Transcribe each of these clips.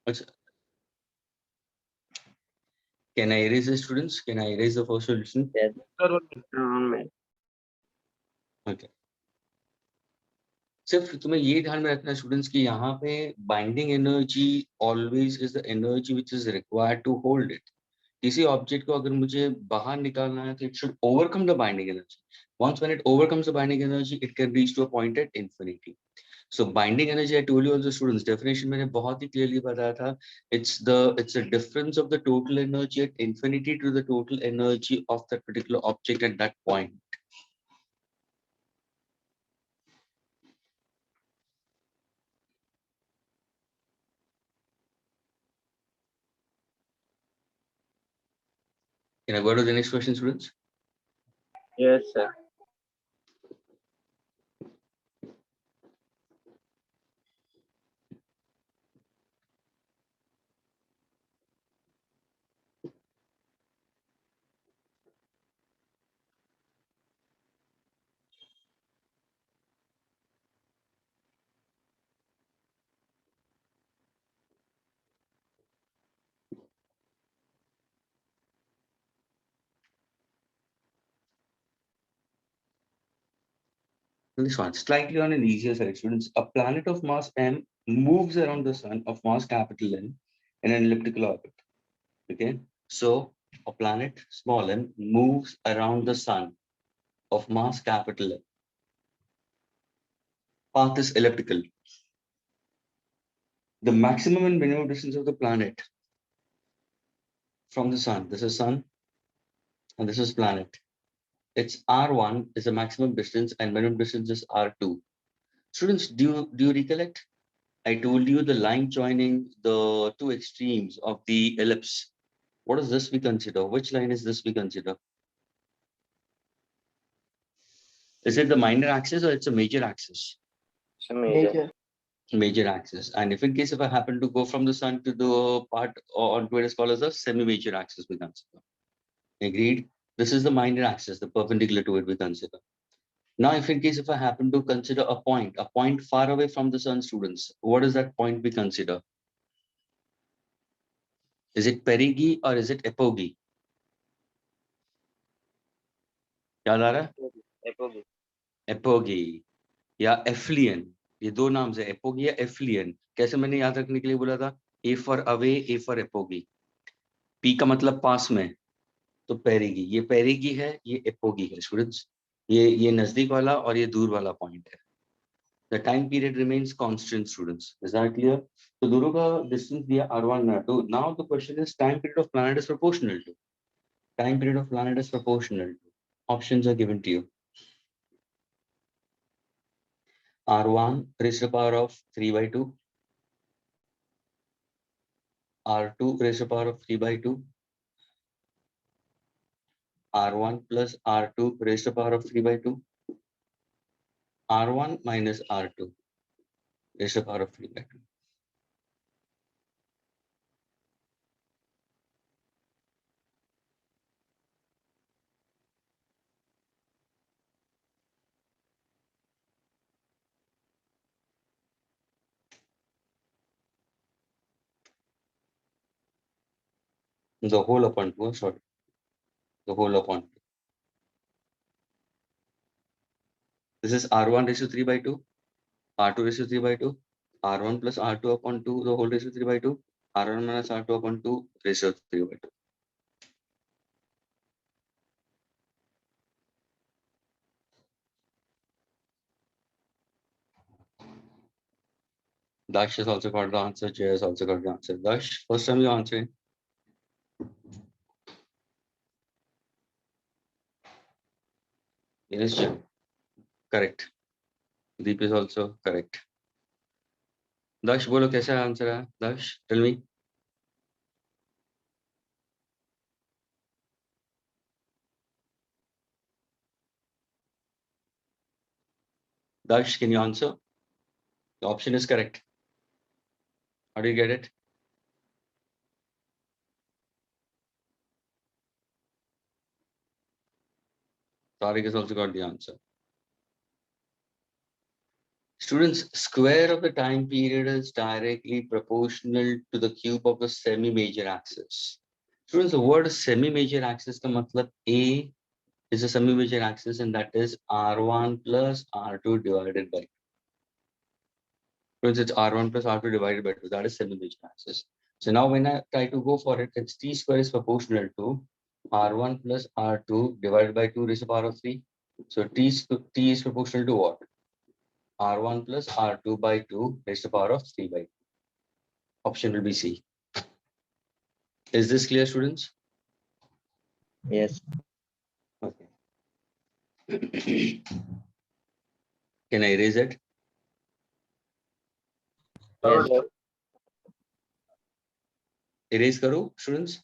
Achha, can I erase the students? Can I erase the first solution? Yes. Okay. सिर्फ तुम्हें ये ध्यान में रखना स्टूडेंट्स कि यहाँ पे binding energy always is the energy which is required to hold it. किसी ऑब्जेक्ट को अगर मुझे बाहर निकालना है तो it should overcome the binding energy. Once when it overcomes the binding energy it can reach to a point at infinity. So binding energy, I told you also students, definition मैंने बहुत ही clearly बताया था. It's a difference of the total energy at infinity to the total energy of that particular object at that point. Can I go to the next question, students? Yes, sir. This one, slightly on an easier side, students. A planet of mass m moves around the sun of mass capital N in an elliptical orbit. Okay, so a planet small m moves around the sun of mass capital N. Path is elliptical. The maximum and minimum distance of the planet from the sun. This is sun and this is planet. It's R1 is the maximum distance and minimum distance is R2. Students, do you recollect? I told you the line joining the two extremes of the ellipse. What is this we consider? Which line is this we consider? Is it the minor axis or it's a major axis? It's a major. Major axis. And if in case if I happen to go from the sun to the part onto it is called as a semi-major axis we consider. Agreed? This is the minor axis, the perpendicular to it we consider. Now, if in case if I happen to consider a point far away from the sun, students, what is that point we consider? Is it perigee or is it apogee? याद आ रहा है? Apogee. Apogee या एफ्लियन, ये दो नाम से apogee या एफ्लियन. कैसे मैंने याद रखने के लिए बोला था? A for away, A for apogee. P का मतलब पास में, तो पेरिगी. ये पेरिगी है, ये एपोगी है स्टूडेंट्स. ये नजदीक वाला और ये दूर वाला पॉइंट है. The time period remains constant, students. Is that clear? So दोनों का distance दिया R1 R2. Now the question is time period of planet is proportional to. Time period of planet is proportional to. Options are given to you. R1 raised to the power of 3 by 2. R2 raised to the power of 3 by 2. R1 plus R2 raised to the power of 3 by 2. R1 minus R2 raised to the power of 3 by 2. The whole upon 2, sorry. The whole upon 2. This is R1 raised to 3 by 2. R2 raised to 3 by 2. R1 plus R2 upon 2, the whole raised to 3 by 2. R1 minus R2 upon 2 raised to 3 by 2. Dash has also got the answer. Jay has also got the answer. Dash, first time you answering. Yes, Jay. Correct. Deep is also correct. Dash, बोलो कैसा answer है? Dash, tell me. Dash, can you answer? The option is correct. How do you get it? Tariq has also got the answer. Students, square of the time period is directly proportional to the cube of the semi-major axis. Students, the word semi-major axis का मतलब A is a semi-major axis, and that is R1 plus R2 divided by 2. Students, it's R1 plus R2 divided by 2. That is semi-major axis. So now when I try to go for it, it's T square is proportional to R1 plus R2 divided by 2 raised to the power of 3. So T is proportional to what? R1 plus R2 by 2 raised to the power of 3 by 2. Option will be C. Is this clear, students? Yes. Okay. Can I erase it? Yes, sir. Erase karo, students?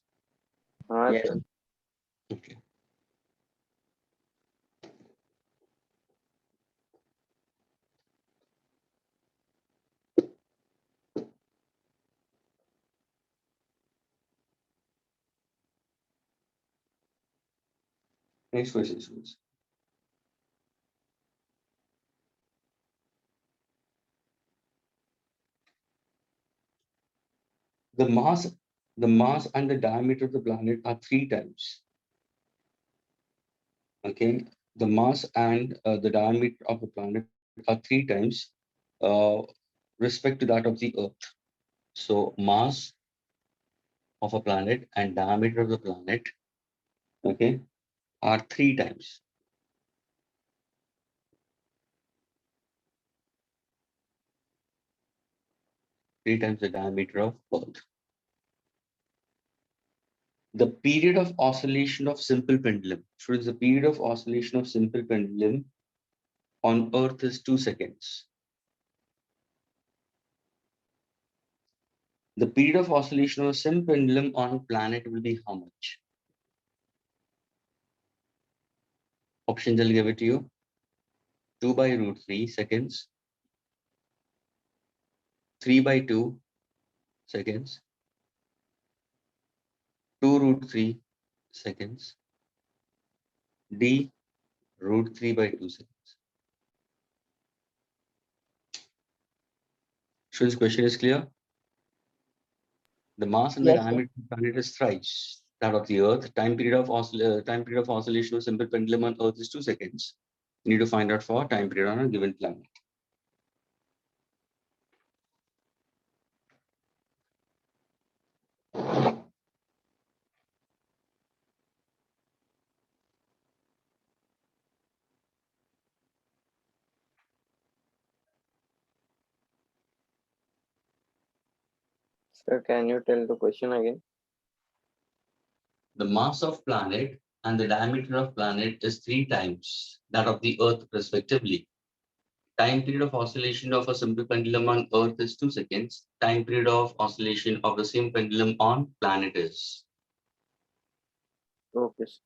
Yes. Sir. Okay. Next question, students. The mass and the diameter of the planet are 3 times. Okay. The mass and the diameter of the planet are 3 times respect to that of the Earth. So mass of a planet and diameter of the planet, okay, are 3 times. 3 times the diameter of Earth. The period of oscillation of simple pendulum. Students, the period of oscillation of simple pendulum on Earth is 2 seconds. The period of oscillation of a simple pendulum on planet will be how much? Options I'll give it to you. 2 by root 3 seconds. 3 by 2 seconds. 2 root 3 seconds. D, root 3 by 2 seconds. So this question is clear. The mass and the diameter of the planet is thrice that of the Earth. Time period of oscillation of simple pendulum on Earth is 2 seconds. You need to find out for time period on a given planet. Sir, can you tell the question again? The mass of planet and the diameter of planet is 3 times that of the Earth respectively. Time period of oscillation of a simple pendulum on Earth is 2 seconds. Time period of oscillation of the same pendulum on planet is. Okay. Sir.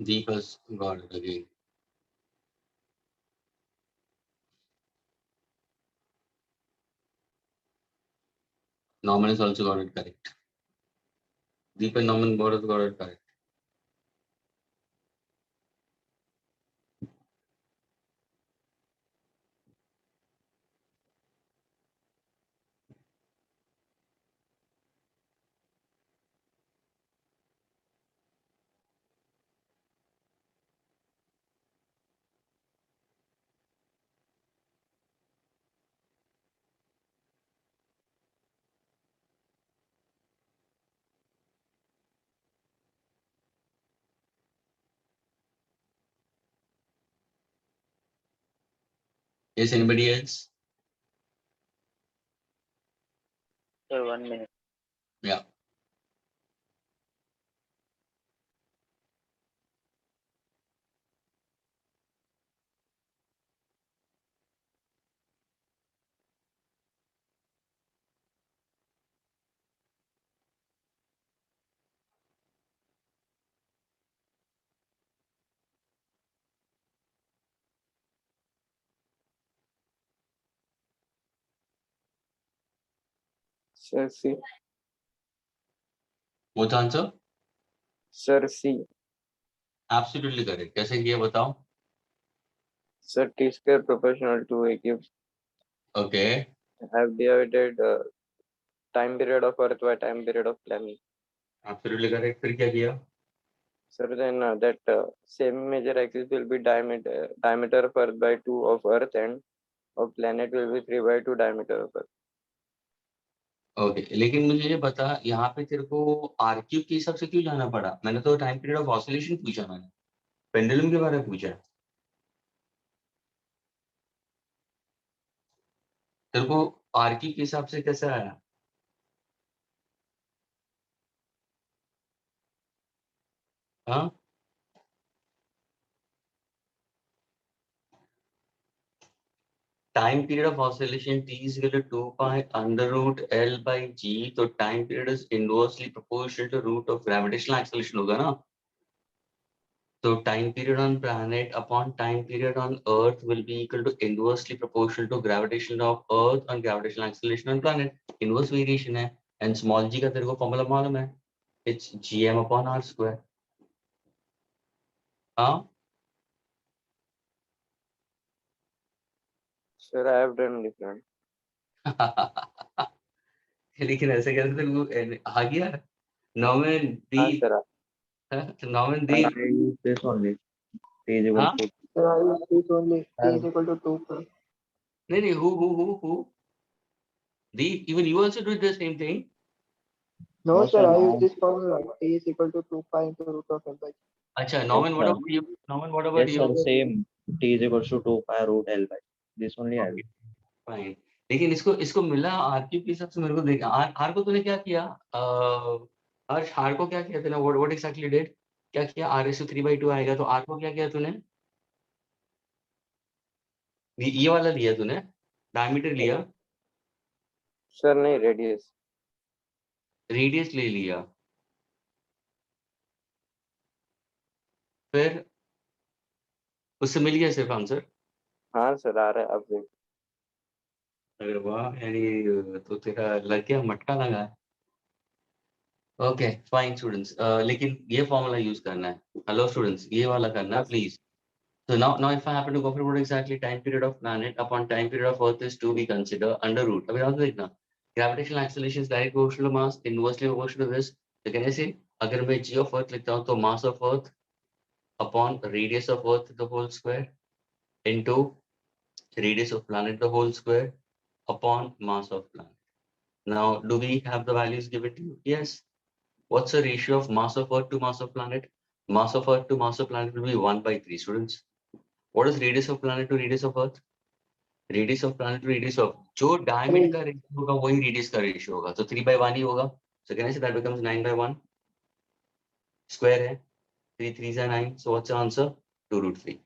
Deep has got it again. Norman has also got it correct. Deep and Norman both have got it correct. Yes, anybody else? Sir, 1 minute. Yeah. Sir, C. What's the answer? Sir, C. Absolutely correct. कैसे किया बताओ? Sir, T square proportional to A cube. Okay. Have divided time period of Earth by time period of planet. Absolutely correct. फिर क्या किया? Sir, then that same major axis will be diameter of Earth by 2 of Earth, and of planet will be 3 by 2 diameter of Earth. Okay लेकिन मुझे ये बता यहाँ पे तेरे को आर क्यूब के हिसाब से क्यों जाना पड़ा? मैंने तो टाइम पीरियड ऑफ ऑसिलेशन पूछा, मैंने पेंडुलम के बारे में पूछा। तेरे को आर क्यूब के हिसाब से कैसे आया? हाँ, time period of oscillation t is equal to 2 pi under root L by G, तो time period is inversely proportional to root of gravitational acceleration होगा ना। So time period on planet upon time period on Earth will be equal to inversely proportional to gravitation of Earth and gravitational acceleration on planet. Inverse variation है, and small g का तेरे को formula मालूम है? It's gm upon r square. हाँ? Sir, I have done different. लेकिन ऐसे कैसे तेरे को आ गया? Norman Deep, Sir. Norman I Deep, use this only. T is equal हाँ? to Sir, I use this only. T is equal to 2 pi. नहीं, who? Deep, even you also do the same thing. No, No, sir, sir, I use now this formula. T is equal to 2 pi into root of L by. अच्छा, yes, Norman, what sir. about you? Norman, what about Yes, you? sir. Same. T is equal to 2 pi root L by. This only I Okay. use. Fine, लेकिन इसको मिला are cube के हिसाब से। मेरे को देख, आर को तूने क्या किया? हर्ष, आर को क्या किया तूने? What exactly did? क्या किया? आर एस 3/2 आएगा, तो आर को क्या किया तूने? ये वाला लिया तूने, डायमीटर लिया, Sir, नहीं radius. रेडियस ले लिया, फिर उससे मिल गया सिर्फ आंसर। हाँ सर, आ रहा है, अब देख। अरे वाह, यानी तो तेरा लग गया, मटका लगा है। ओके फाइन स्टूडेंट्स, लेकिन ये फॉर्मूला यूज करना है। हेलो स्टूडेंट्स, ये वाला करना है हाँ, please. So now if I happen to go for what exactly time period of planet upon time period of Earth is 2, we consider under root. अभी याद देखना, gravitational acceleration is direct proportional to mass, inversely proportional to this. तो कहने से अगर मैं g of Earth लिखता हूँ तो mass of Earth upon radius of Earth the whole square into radius of planet the whole square upon mass of planet. Now do we have the values given to you? Yes. What's the ratio of mass of Earth to mass of planet? Mass of Earth to mass of planet will be 1/3, students. What is radius of planet to radius of Earth? Radius of planet to radius of, जो diameter का ratio होगा वही radius का ratio होगा, तो 3/1 ही होगा। सो कहने say that becomes 9/1, square है 3 3 are 9, so what's the answer? 2√3.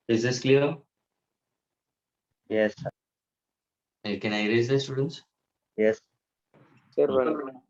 Is this clear? Yes, sir. Can I erase this, students? Yes. sir, 1 minute.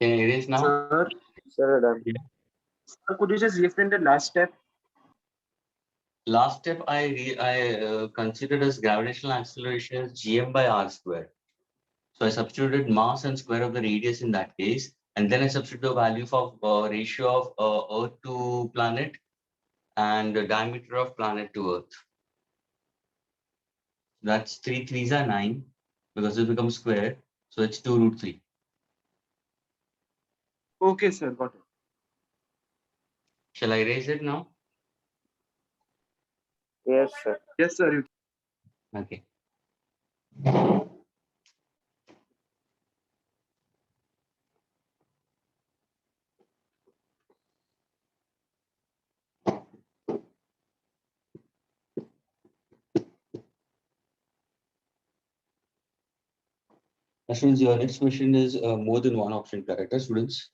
Can I erase now? Sir, Sir, done. sir, could you just explain the last step? Last step I considered as gravitational acceleration as gm by r square. So I substituted mass and square of the radius in that case, and then I substituted the value of ratio of Earth to planet and the diameter of planet to Earth. That's 3 3s are 9 because it becomes square, so it's 2 root 3. Okay, sir, got it. Shall I erase it now? Yes, sir. Yes, sir. You Okay. Students, your next question is more than one option correct, students.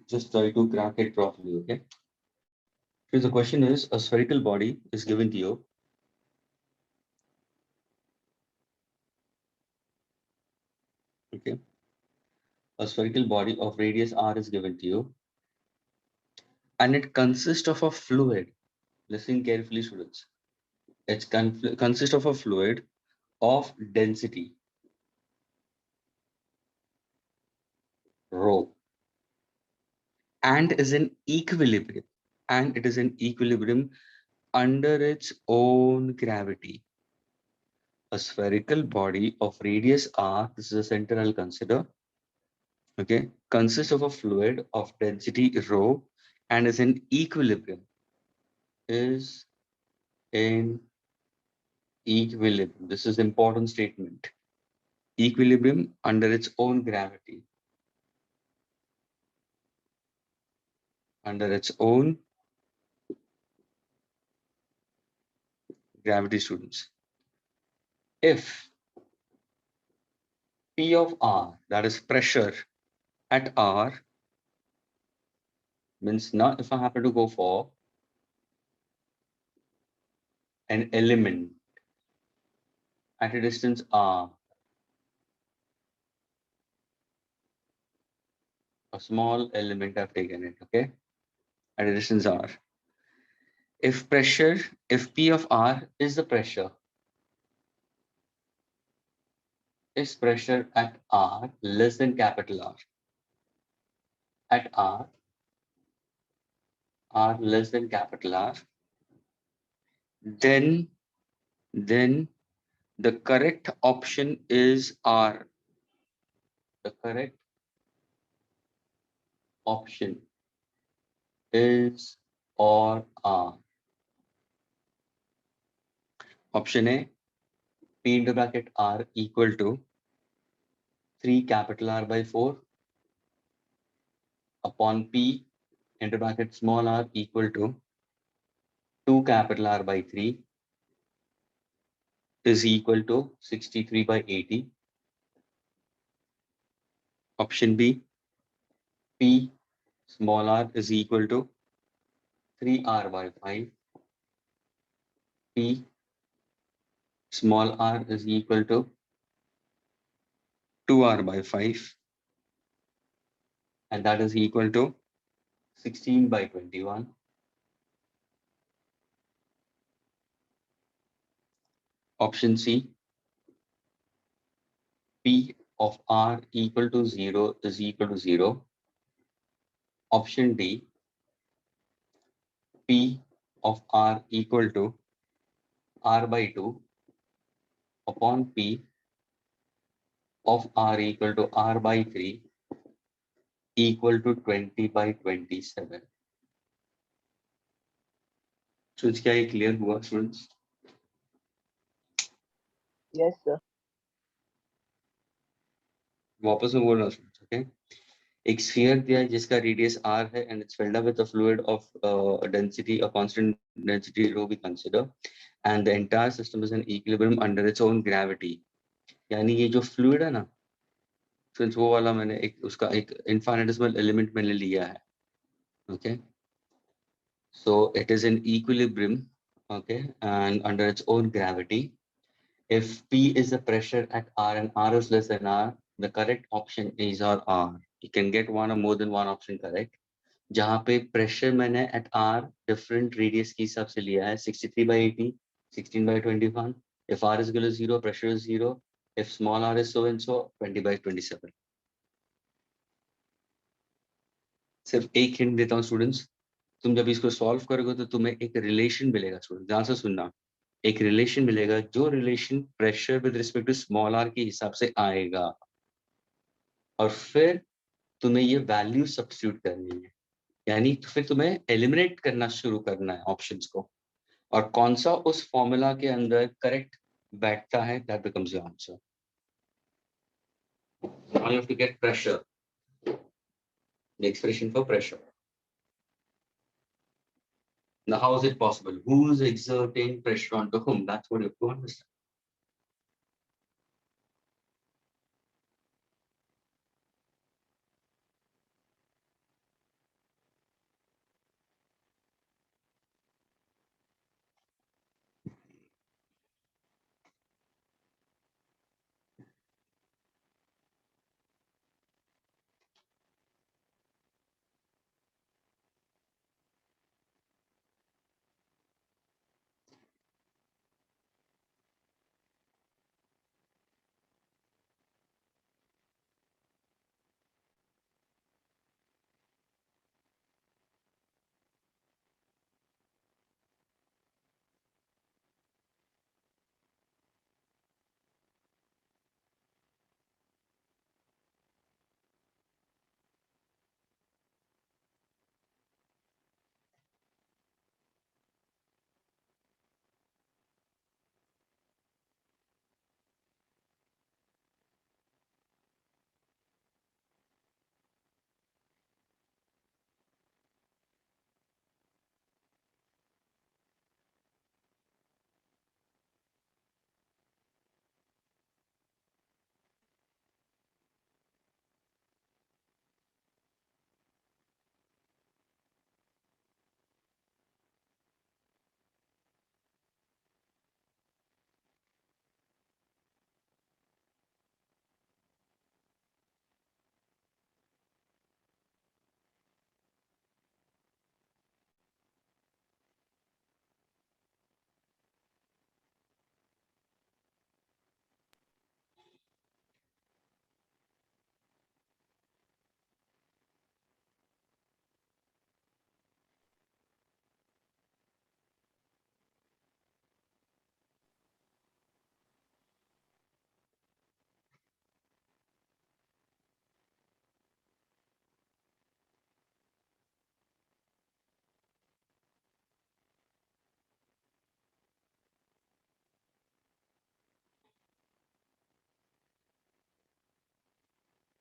Just try to crack it properly, okay? So the question is, a spherical body is given to you. Okay. A spherical body of radius r is given to you. And it consists of a fluid. Listen carefully, students. It consists of a fluid of density rho, and is in equilibrium. And it is in equilibrium under its own gravity. A spherical body of radius r, this is the center I'll consider, okay, consists of a fluid of density rho and is in equilibrium. Is in equilibrium. This is important statement. Equilibrium under its own gravity. Under its own gravity, students. If P of R, that is pressure at R, means now if I happen to go for an element at a distance R, a small element I've taken it, okay, at a distance R. If P of R is the pressure, is pressure at R less than capital R, at R less than capital R, then the correct option is R. The correct option is or R. Option A, P into bracket R equal to 3 capital R by 4 upon P into bracket small r equal to 2 capital R by 3 is equal to 63 by 80. Option B, P small r is equal to 3R by 5. P small r is equal to 2R by 5. And that is equal to 16 by 21. Option C, P of R equal to 0 is equal to 0. Option D, P of R equal to R by 2 upon P of R equal to R by 3 equal to 20 by 27. So क्या ये clear हुआ students? Yes, sir. वापस में बोल रहा हूँ students, okay? एक sphere दिया है जिसका radius r है and it's filled up with a fluid of density, a constant density rho we consider, and the entire system is in equilibrium under its own gravity. यानी ये जो fluid है ना, students वो वाला मैंने एक उसका एक infinitesimal element मैंने लिया है, okay? So it is in equilibrium, okay, and under its own gravity. If P is the pressure at R and R is less than R, the correct option is R. You can get one or more than one option correct. जहाँ पे pressure मैंने at R different radius के हिसाब से लिया है 63/80, 16/21. If R is equal to 0, pressure is 0. If small r is so and so, 20/27. सिर्फ एक हिंट देता हूँ स्टूडेंट्स, तुम जब इसको सॉल्व करोगे तो तुम्हें एक रिलेशन मिलेगा स्टूडेंट, ध्यान से सुनना, एक रिलेशन मिलेगा जो relation pressure with respect to small R के हिसाब से आएगा और फिर तुम्हें ये वैल्यू सब्स्टिट्यूट करनी है, यानी फिर तुम्हें एलिमिनेट करना शुरू करना है ऑप्शंस को, और कौन सा उस फॉर्मूला के अंदर करेक्ट बैठता है, that becomes your answer. Now you have to get pressure, the expression for pressure. Now, how is it possible? Who's exerting pressure onto whom? That's what you have to understand.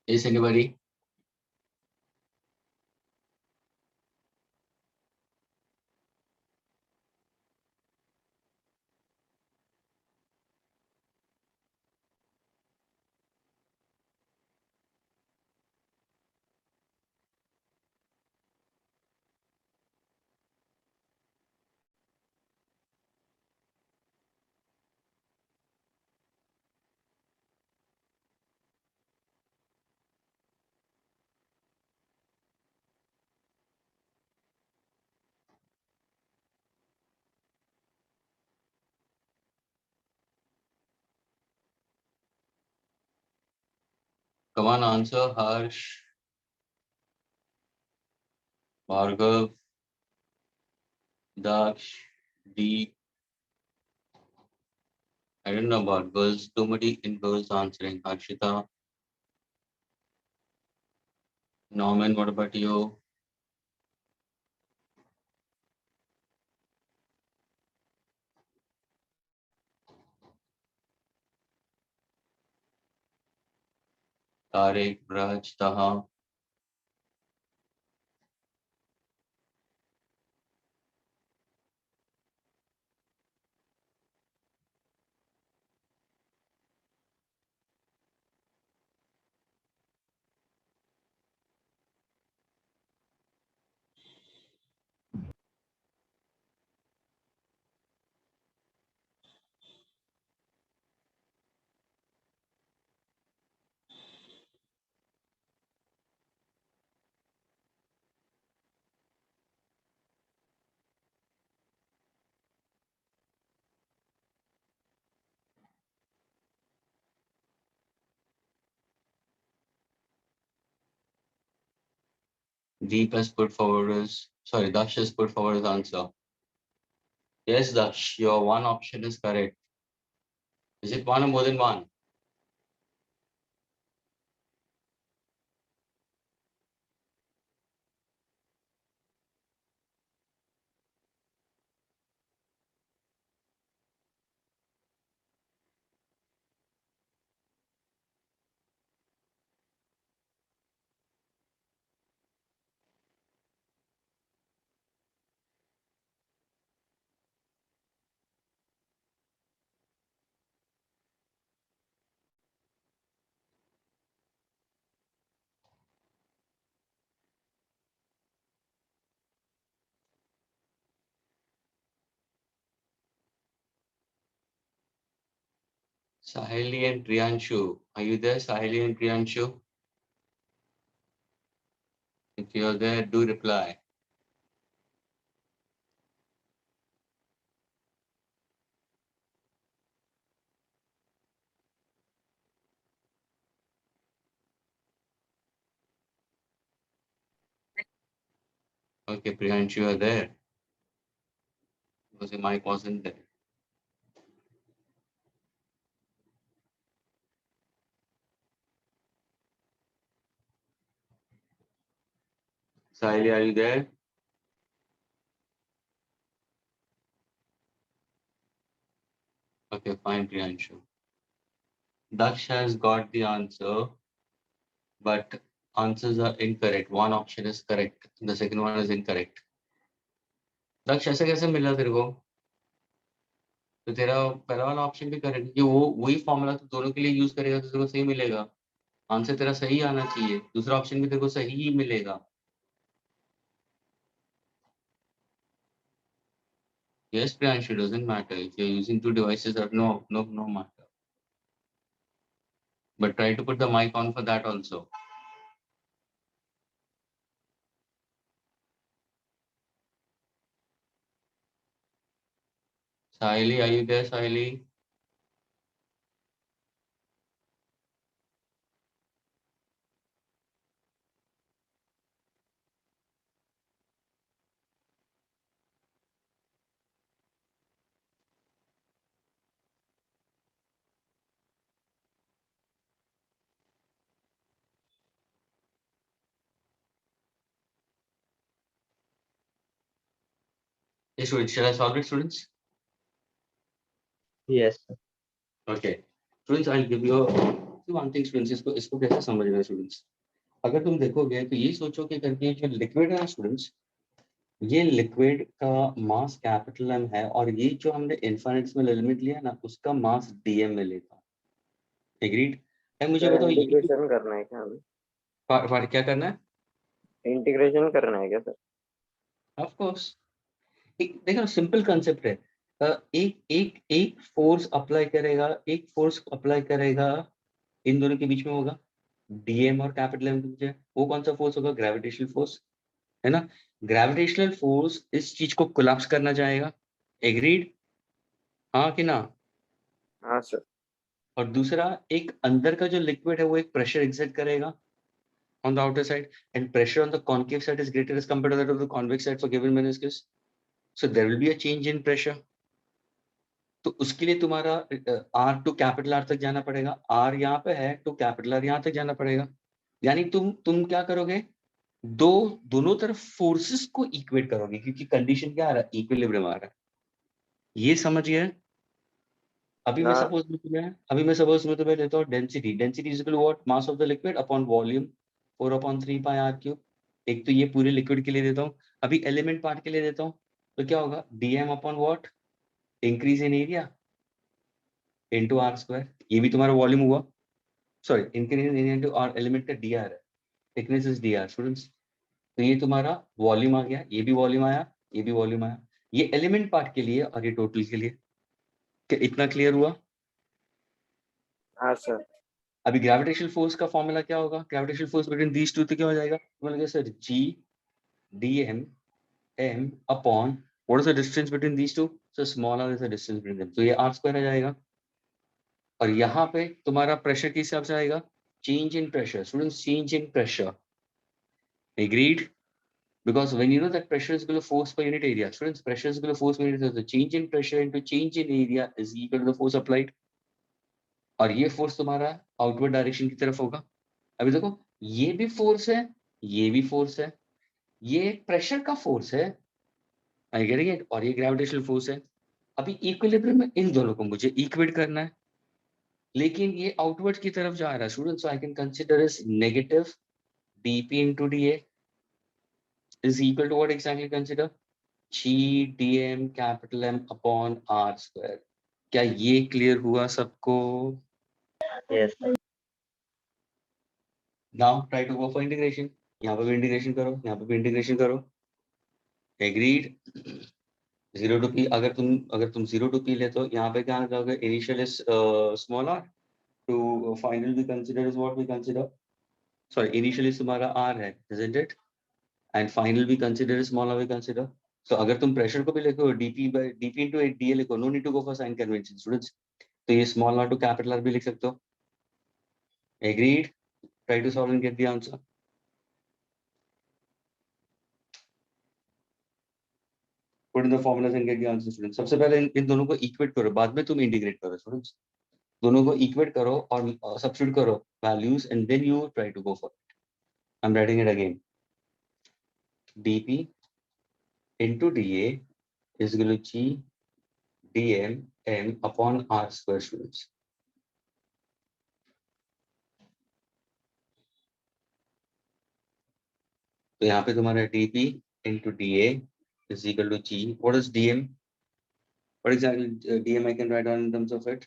Is anybody? Come on, answer. Harsh, Bhargav, Daksh, Deep. I don't know about girls. Too many in girls answering. Harshita, Norman, what about you? Tarek, Raj, Taha. Deep has put forward his, sorry, Dash has put forward his answer. Yes, Dash, your one option is correct. Is it one or more than one? Sahili and Priyanshu. Are you there, Sahili and Priyanshu? If you're there, do reply. Okay, Priyanshu, you are there. Because the mic wasn't there. Sahili, are you there? Okay, fine, Priyanshu. Daksh has got the answer, but answers are incorrect. One option is correct. The second one is incorrect. Daksh, ऐसा कैसे मिला तेरे को? तो तेरा पहला वाला option भी करेक्ट, कि वो वही फॉर्मूला तो दोनों के लिए यूज करेगा तो तेरे को सही मिलेगा. आंसर तेरा सही आना चाहिए. दूसरा ऑप्शन भी तेरे को सही ही मिलेगा. Yes, Priyanshu, doesn't matter if you're using two devices or no matter. But try to put the mic on for that also. Sahili, are you there, Sahili? Yes, students, shall I solve it, students? Yes, sir. Okay. Students, I'll give you one thing, students. इसको कैसे समझना, students? अगर तुम देखोगे तो ये सोचो कि करके जो लिक्विड है स्टूडेंट्स, ये लिक्विड का मास कैपिटल एम है और ये जो हमने इनफाइनाइटेसिमल एलिमेंट लिया ना उसका मास डीएम में लेता. एग्रीड? मुझे बताओ ये इंटीग्रेशन करना है क्या हमें? क्या करना है? इंटीग्रेशन करना है क्या सर? Of course. देखो सिंपल कंसेप्ट है. एक फोर्स अप्लाई करेगा इन दोनों के बीच में होगा डीएम और कैपिटल एम के बीच. वो कौन सा फोर्स होगा? ग्रेविटेशनल फोर्स, है ना. ग्रेविटेशनल फोर्स इस चीज को कोलैप्स करना चाहेगा. एग्रीड? हाँ कि ना? हाँ सर. और दूसरा एक अंदर का जो लिक्विड है वो एक प्रेशर एक्सर्ट करेगा on the outer side and pressure on the concave side is greater as compared to that of the convex side for given meniscus. So there will be a change in pressure. तो उसके लिए तुम्हारा R to capital R तक जाना पड़ेगा. R यहाँ पे है तो कैपिटल R यहाँ तक जाना पड़ेगा. यानी तुम क्या करोगे? दोनों तरफ फोर्सेस को इक्वेट करोगे क्योंकि कंडीशन क्या आ रहा है? इक्विलिब्रियम आ रहा है. ये समझिए. अभी मैं सपोज में तुम्हें देता हूँ density. Density is equal to what? Mass of the liquid upon volume 4/3 pi r cube. एक तो ये पूरे लिक्विड के लिए देता हूँ. अभी एलिमेंट पार्ट के लिए देता हूँ तो क्या होगा? dm upon what? Increase in area into r square. ये भी तुम्हारा वॉल्यूम हुआ. Sorry, increase in area into r. Element का dr है, थिकनेस इज dr स्टूडेंट्स. तो ये तुम्हारा वॉल्यूम आ गया. ये भी वॉल्यूम आया, ये भी वॉल्यूम आया. ये एलिमेंट पार्ट के लिए और ये टोटल के लिए. क्या इतना क्लियर हुआ? हाँ सर. अभी ग्रेविटेशनल फोर्स का फॉर्मूला क्या होगा? Gravitational force between these two तो क्या हो जाएगा? बोलेंगे sir G dm m upon what is the distance between these two? So small r is the distance between them. तो ये r स्क्वायर आ जाएगा. और यहाँ पे तुम्हारा प्रेशर किस हिसाब से आएगा? Change in pressure. Students, change in pressure. Agreed? because when you know that pressure is equal to force per unit area, students, pressure is equal to force per unit area, so change in pressure into change in area is equal to the force applied. और ये force तुम्हारा outward direction की तरफ होगा. अभी देखो ये भी फोर्स है, ये भी फोर्स है, ये प्रेशर का फोर्स है, आई गेटिंग इट, और ये ग्रेविटेशनल फोर्स है. अभी इक्विलिब्रियम में इन दोनों को मुझे इक्वेट करना है, लेकिन ये आउटवर्ड की तरफ जा रहा है students, so I can consider is negative dp into dA is equal to what exactly consider? G dm capital M upon R square. क्या ये क्लियर हुआ सबको? Yes. Now try to go for integration. यहाँ पे भी integration करो, यहाँ पे भी इंटीग्रेशन करो. Agreed. 0 to p, अगर तुम 0 to p ले तो यहाँ पे क्या आना चाहोगे? Initial is small r, to final we consider is what we consider. Sorry, initial is तुम्हारा r है, isn't it? And final we consider is small r we consider. So अगर तुम प्रेशर को भी लिखो dp into da लिखो, no need to go for sign convention students. तो ये small r to capital R भी लिख सकते हो. Agreed. Try to solve and get the answer. Put in the formulas and get the answer students. सबसे पहले इन दोनों को इक्वेट करो, बाद में तुम इंटीग्रेट करो स्टूडेंट्स. दोनों को इक्वेट करो और सब्स्टिट्यूट करो values and then you try to go for it. I am writing it again. dp into da is equal to g dm m upon r square students. तो यहाँ पे तुम्हारा dp into da is equal to g. What is dm? What exactly dm I can write down in terms of it?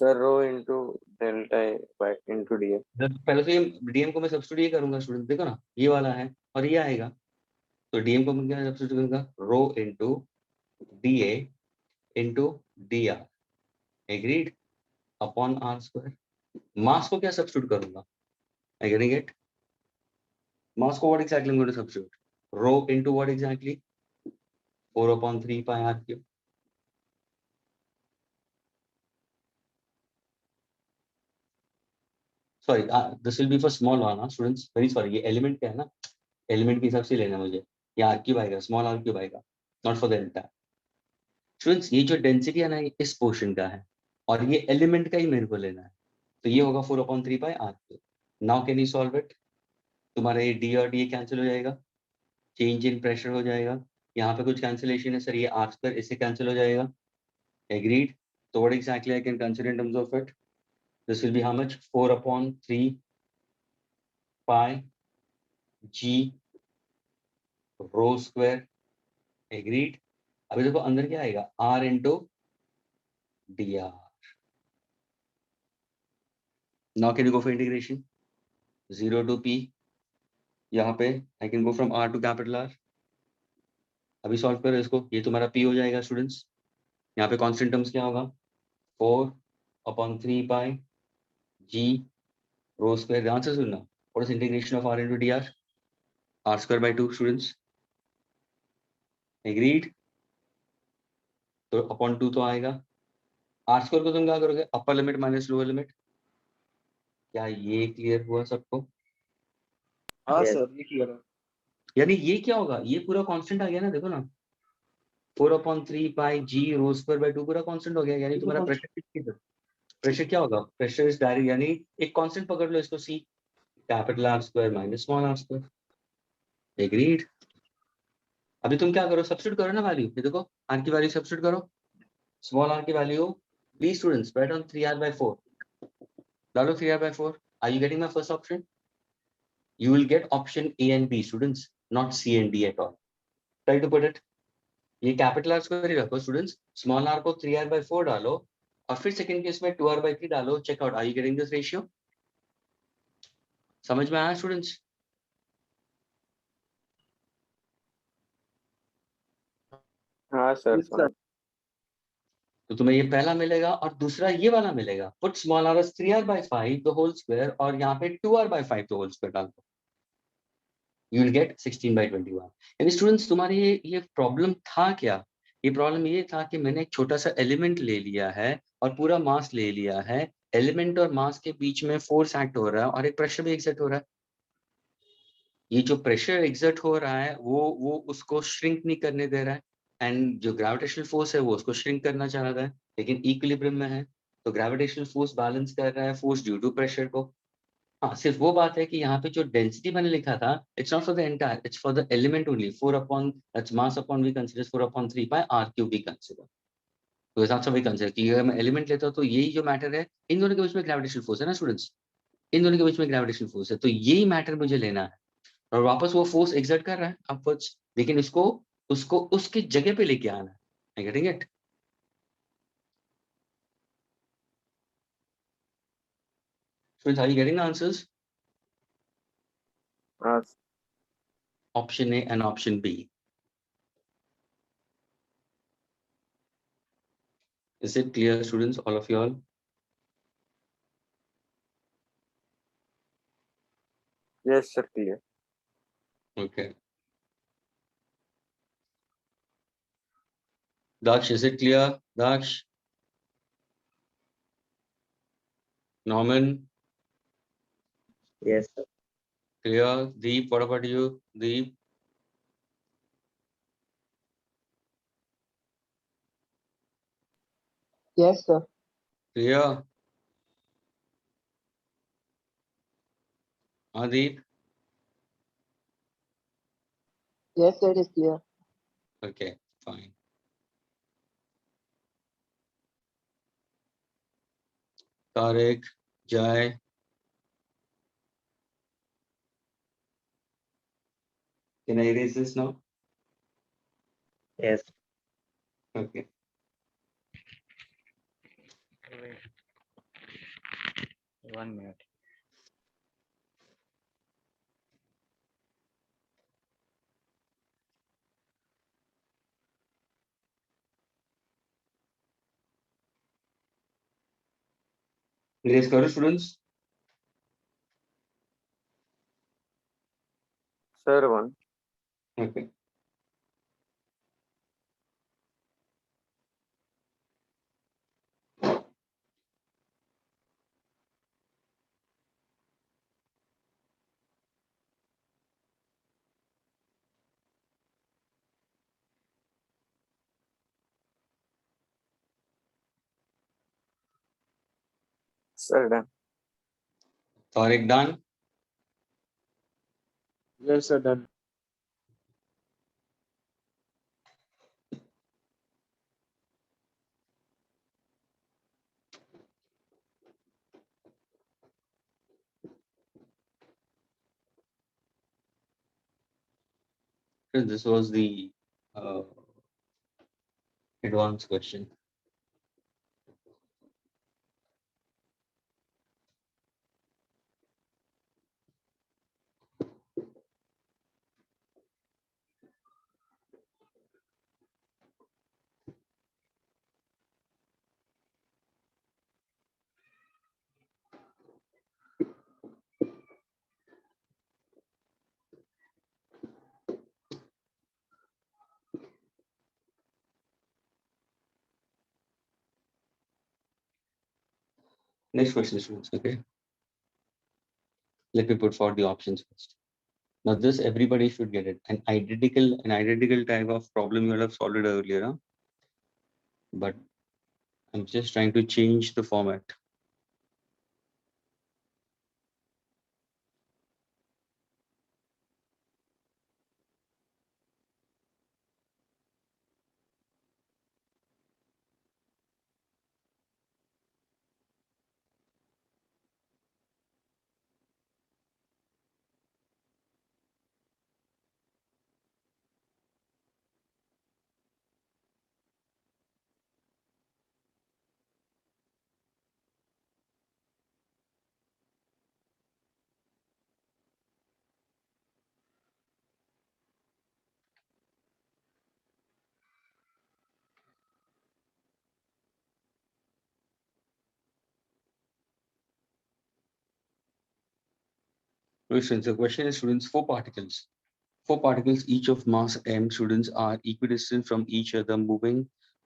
Sir, rho into delta by into dA. पहले तो ये dm को मैं substitute ये करूंगा स्टूडेंट, देखो ना ये वाला है और ये आएगा, तो dm को मैं क्या सब्स्टिट्यूट करूंगा? रो into da into dr. Agreed. Upon r square. मास को क्या सब्स्टिट्यूट करूंगा? I getting it? Mass को what exactly I'm going to substitute? Rho into what exactly? 4/3 pi r cube. Sorry, this will be for small r, students. Very sorry. ये element क्या है ना? Element के हिसाब से लेना मुझे. ये r cube आएगा, small r cube आएगा. Not for the entire. Students, ये जो density है ना, ये इस portion का है, और ये element का ही मेरे को लेना है. तो ये होगा 4/3 pi r cube. Now can you solve it? तुम्हारा ये d और d कैंसिल हो जाएगा. चेंज इन प्रेशर हो जाएगा. यहाँ पे कुछ कैंसिलेशन है सर, ये r स्क्वायर इससे कैंसिल हो जाएगा. एग्रीड. तो what exactly I can consider in terms of it? This will be how much? 4/3 pi g rho square. Agreed. अभी देखो अंदर क्या आएगा? r into dr. Now can you go for integration? 0 to p. यहाँ पे I can go from r to capital R. अभी solve करो इसको, ये तुम्हारा p हो जाएगा स्टूडेंट्स. यहाँ पे कांस्टेंट टर्म्स क्या होगा? 4/3 pi g रो स्क्वायर. ध्यान से सुनना. What is integration of r into dr? r square by 2 students. Agreed. तो अपॉन 2 तो आएगा. r स्क्वायर को तुम क्या करोगे? Upper limit minus lower limit. क्या ये क्लियर हुआ सबको? हाँ Yes. सर, ये क्लियर है. यानी ये क्या होगा? ये पूरा कांस्टेंट आ गया ना, देखो ना. 4/3 pi g rho square by 2 पूरा कांस्टेंट हो गया. यानी तुम्हारा प्रेशर किसकी तरफ? प्रेशर क्या होगा? प्रेशर इज डायरेक्ट, यानी एक कांस्टेंट पकड़ लो इसको, c capital R square minus small r square. Agreed. अभी तुम क्या करो? सब्स्टिट्यूट करो ना वैल्यू. ये देखो r की वैल्यू सब्स्टिट्यूट करो. स्मॉल r की value, please students write on 3r/4. डालो 3r/4. Are you getting my first option? You will get option A and B students, not C and D at all. Try to put it. ये capital R square ही रखो students. Small r को 3r/4 डालो और फिर second case में 2r/3 डालो. Check out. Are you getting this ratio? समझ में आया स्टूडेंट्स? हाँ सर, Yes, sir. तो तुम्हें ये पहला मिलेगा और दूसरा ये वाला मिलेगा. Put small r as 3r/5 the whole square और यहाँ पे 2r/5 द होल स्क्वायर डाल दो. You will get 16/21. यानी स्टूडेंट्स तुम्हारे ये प्रॉब्लम था क्या? ये प्रॉब्लम ये था कि मैंने एक छोटा सा एलिमेंट ले लिया है और पूरा मास ले लिया है, एलिमेंट और मास के बीच में फोर्स एक्ट हो रहा है और एक प्रेशर भी एग्जर्ट हो रहा है। ये जो प्रेशर एग्जर्ट हो रहा है वो उसको श्रिंक नहीं करने दे रहा है, एंड जो ग्रेविटेशनल फोर्स है वो उसको श्रिंक करना चाह रहा है, लेकिन इक्विलिब्रियम में है, तो ग्रेविटेशनल फोर्स बैलेंस कर रहा है फोर्स ड्यू टू प्रेशर को। हाँ, सिर्फ वो बात है कि यहाँ पे जो डेंसिटी मैंने लिखा था, it's not for the entire, it's for the element only. 4 upon that's mass upon we consider 4/3 by r cube we consider. तो हिसाब से वही कंसीडर कि अगर मैं एलिमेंट लेता हूँ तो यही जो मैटर है, इन दोनों के बीच में ग्रेविटेशनल फोर्स है ना स्टूडेंट्स, इन दोनों के बीच में ग्रेविटेशनल फोर्स है, तो यही मैटर मुझे लेना है। और वापस वो फोर्स एक्सर्ट कर रहा है अपवर्ड्स, लेकिन इसको उसको उसकी जगह पे लेके आना है। Getting it? Students, are you getting the answers? Yes. Option A and option B. Is it clear, students, all of you all? Yes, sir, clear. Okay. Daksh, is it clear? Daksh? Norman? Yes, sir. Clear? Deep, what about you? Deep? Yes, sir. Clear? Deep? Yes, sir, it is clear. Okay, fine. Tariq, Jai? Can I erase this now? Yes. Okay. Wait. 1 minute. Erase करो students? Sir, one. Okay. Sir, done. Tariq, done? Yes, sir, done. This was the advanced question. Next question, students. Okay. Let me put forward the options first. Now, this everybody should get it. An identical type of problem you all have solved it earlier, huh? But I'm just trying to change the format. Students, the question is, students, four particles each of mass m, students, are equidistant from each other, moving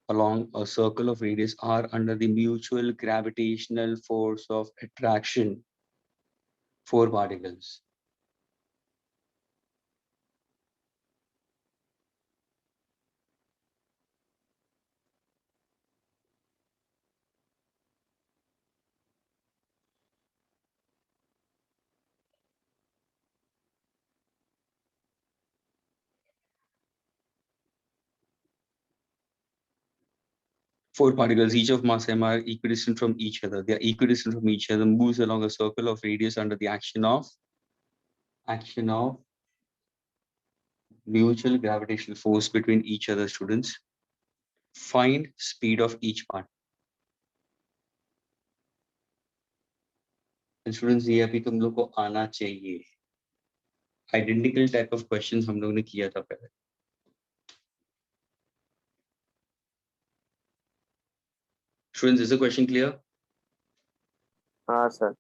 along a circle of radius r under the mutual gravitational force of attraction. 4 particles. Four particles, each of mass m, are equidistant from each other. They are equidistant from each other, moves along a circle of radius under the action of mutual gravitational force between each other. Students, find speed of each part. And students, ये अभी तुम लोग को आना चाहिए. Identical type of questions हम लोग ने किया था पहले. Students, is the question clear? Sir.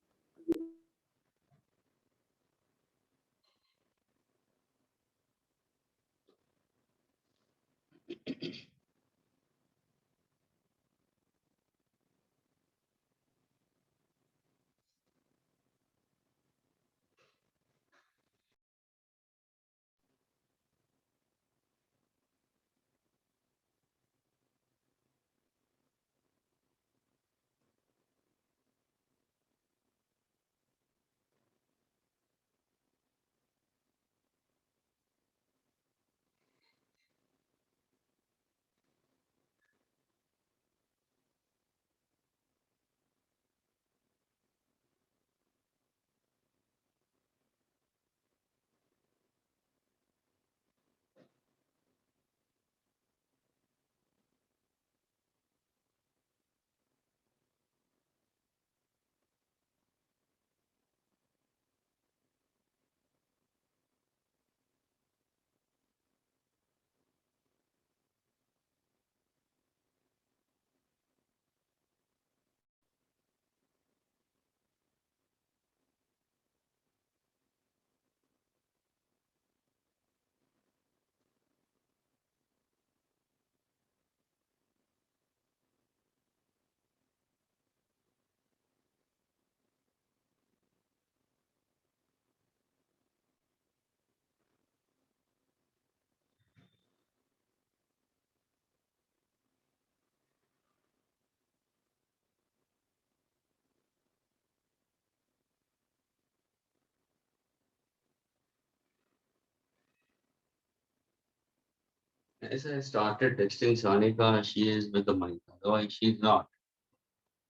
As I started texting Sanika, she is with the mic. Otherwise, she's not.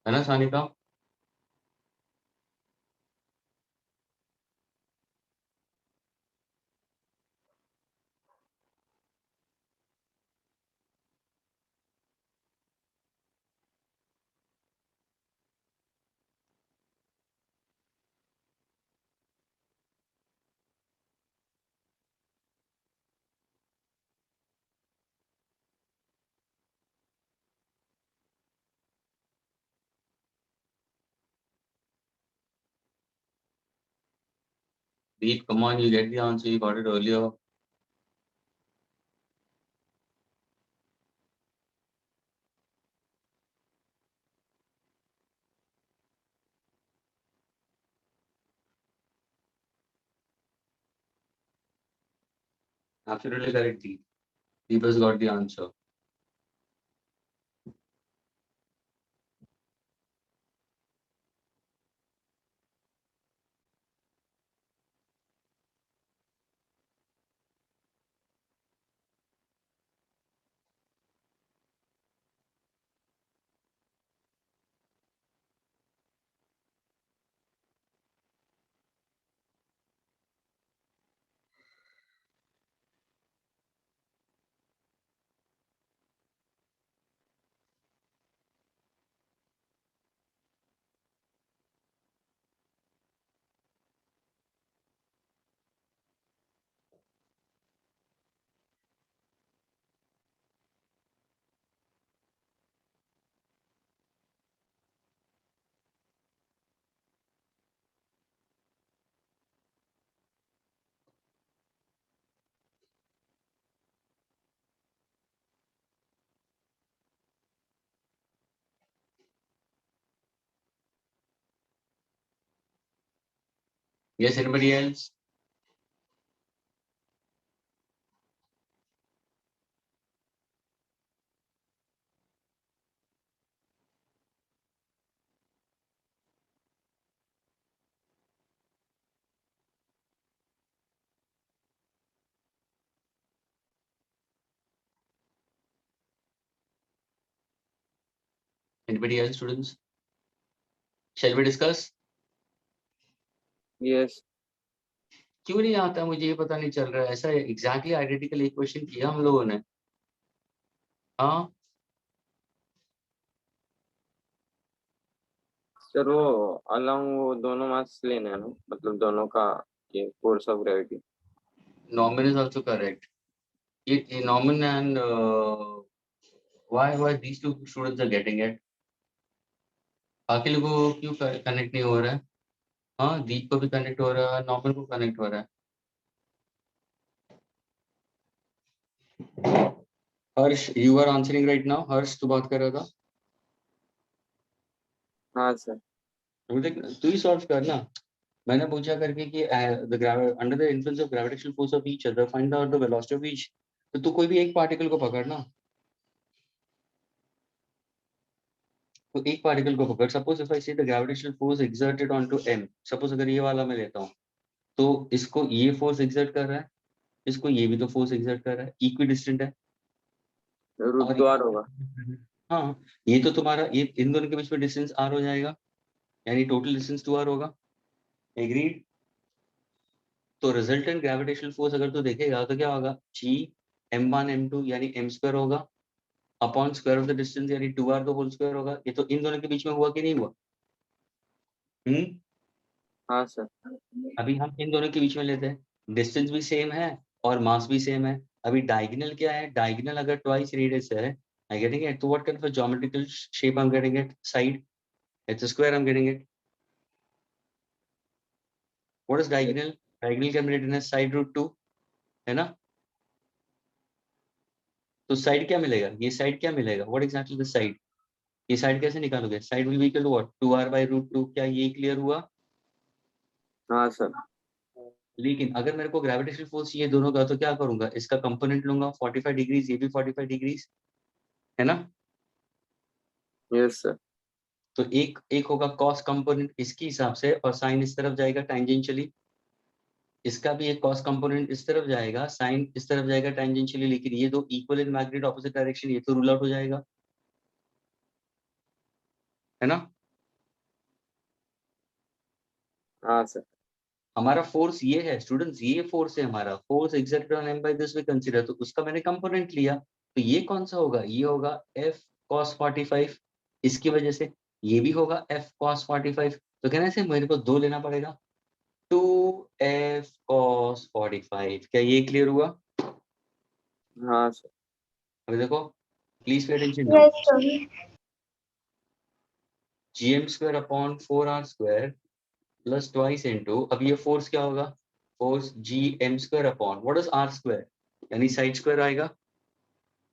है ना Sanika? Deep, come on, you get the answer. You got it earlier. Absolutely correct, Deep. Deep has got the answer. Yes, anybody else? Anybody else, students? Shall we discuss? Yes. क्यों नहीं आता, मुझे ये पता नहीं चल रहा है। ऐसा एग्जैक्टली आइडेंटिकल एक क्वेश्चन किया हम लोगों ने। हाँ, सर वो अलॉन्ग वो दोनों मार्क्स लेने हैं ना, मतलब दोनों का ये force of gravity. Norman is also correct. Norman and why these two students are getting it? बाकी लोगों को क्यों कनेक्ट नहीं हो रहा है? हाँ, दीप को भी कनेक्ट हो रहा है, नॉर्मन को कनेक्ट हो रहा है। Harsh, you are answering right now. Harsh, तू बात कर रहा था। हाँ सर। तू ही सॉल्व करना। मैंने पूछा करके कि under the influence of gravitational force of each other find out the velocity of each. तो तू कोई भी एक पार्टिकल को पकड़ना। तो एक पार्टिकल को पकड़। सपोज इफ आई से the gravitational force exerted onto m, suppose अगर ये वाला मैं लेता हूँ, तो इसको ये फोर्स एक्सर्ट कर रहा है, इसको ये भी तो फोर्स एक्सर्ट कर रहा है, इक्वी डिस्टेंट है। रूट और तो आर होगा। हाँ, ये तो तुम्हारा ये इन दोनों के बीच में डिस्टेंस r हो जाएगा, यानी टोटल डिस्टेंस 2r होगा। एग्रीड? तो रिजल्टेंट ग्रेविटेशनल फोर्स अगर तू देखेगा तो क्या होगा, g m1 m2 यानी m स्क्वायर होगा upon square of the distance यानी 2r द होल स्क्वायर होगा। ये तो इन दोनों के बीच में हुआ कि नहीं हुआ? हाँ सर। अभी हम इन दोनों के बीच में लेते हैं, डिस्टेंस भी सेम है और मास भी सेम है। अभी डायगोनल क्या है? डायगोनल अगर ट्वाइस रेडियस है, आई गेटिंग इट। तो what kind of geometrical shape I am getting it? Side, it's a square, I am getting it. What is diagonal? Diagonal can be written as side root 2, है ना? तो side क्या मिलेगा? ये side क्या मिलेगा? What exactly the side? ये side कैसे निकालोगे? Side will be equal to what? 2r by root 2। क्या ये क्लियर हुआ? हाँ सर। लेकिन अगर मेरे को ग्रेविटेशनल फोर्स चाहिए दोनों का, तो क्या करूंगा? इसका कंपोनेंट लूंगा 45 डिग्रीज, ये भी 45 डिग्रीज, है ना? Yes sir. तो एक एक होगा कॉस कंपोनेंट इसके हिसाब से, और साइन इस तरफ जाएगा टेंजेंशियली। इसका भी एक कॉस कंपोनेंट इस तरफ जाएगा, साइन इस तरफ जाएगा टेंजेंशियली। लेकिन ये दो equal in magnet opposite direction, ये तो रूल आउट हो जाएगा, है ना? हाँ सर। हमारा फोर्स ये है स्टूडेंट्स, ये फोर्स है हमारा, force exerted on m by this we consider. तो उसका मैंने कंपोनेंट लिया, तो ये कौन सा होगा? ये होगा f cos 45, इसकी वजह से। ये भी होगा f cos 45। तो कहने से मेरे को दो लेना पड़ेगा, 2f cos 45। क्या ये क्लियर हुआ? हाँ सर। अभी देखो, please pay attention now. Yes, sir. gm square upon 4r square plus twice into, अब ये फोर्स क्या होगा? Force gm square upon what is r square, यानी साइड स्क्वायर आएगा।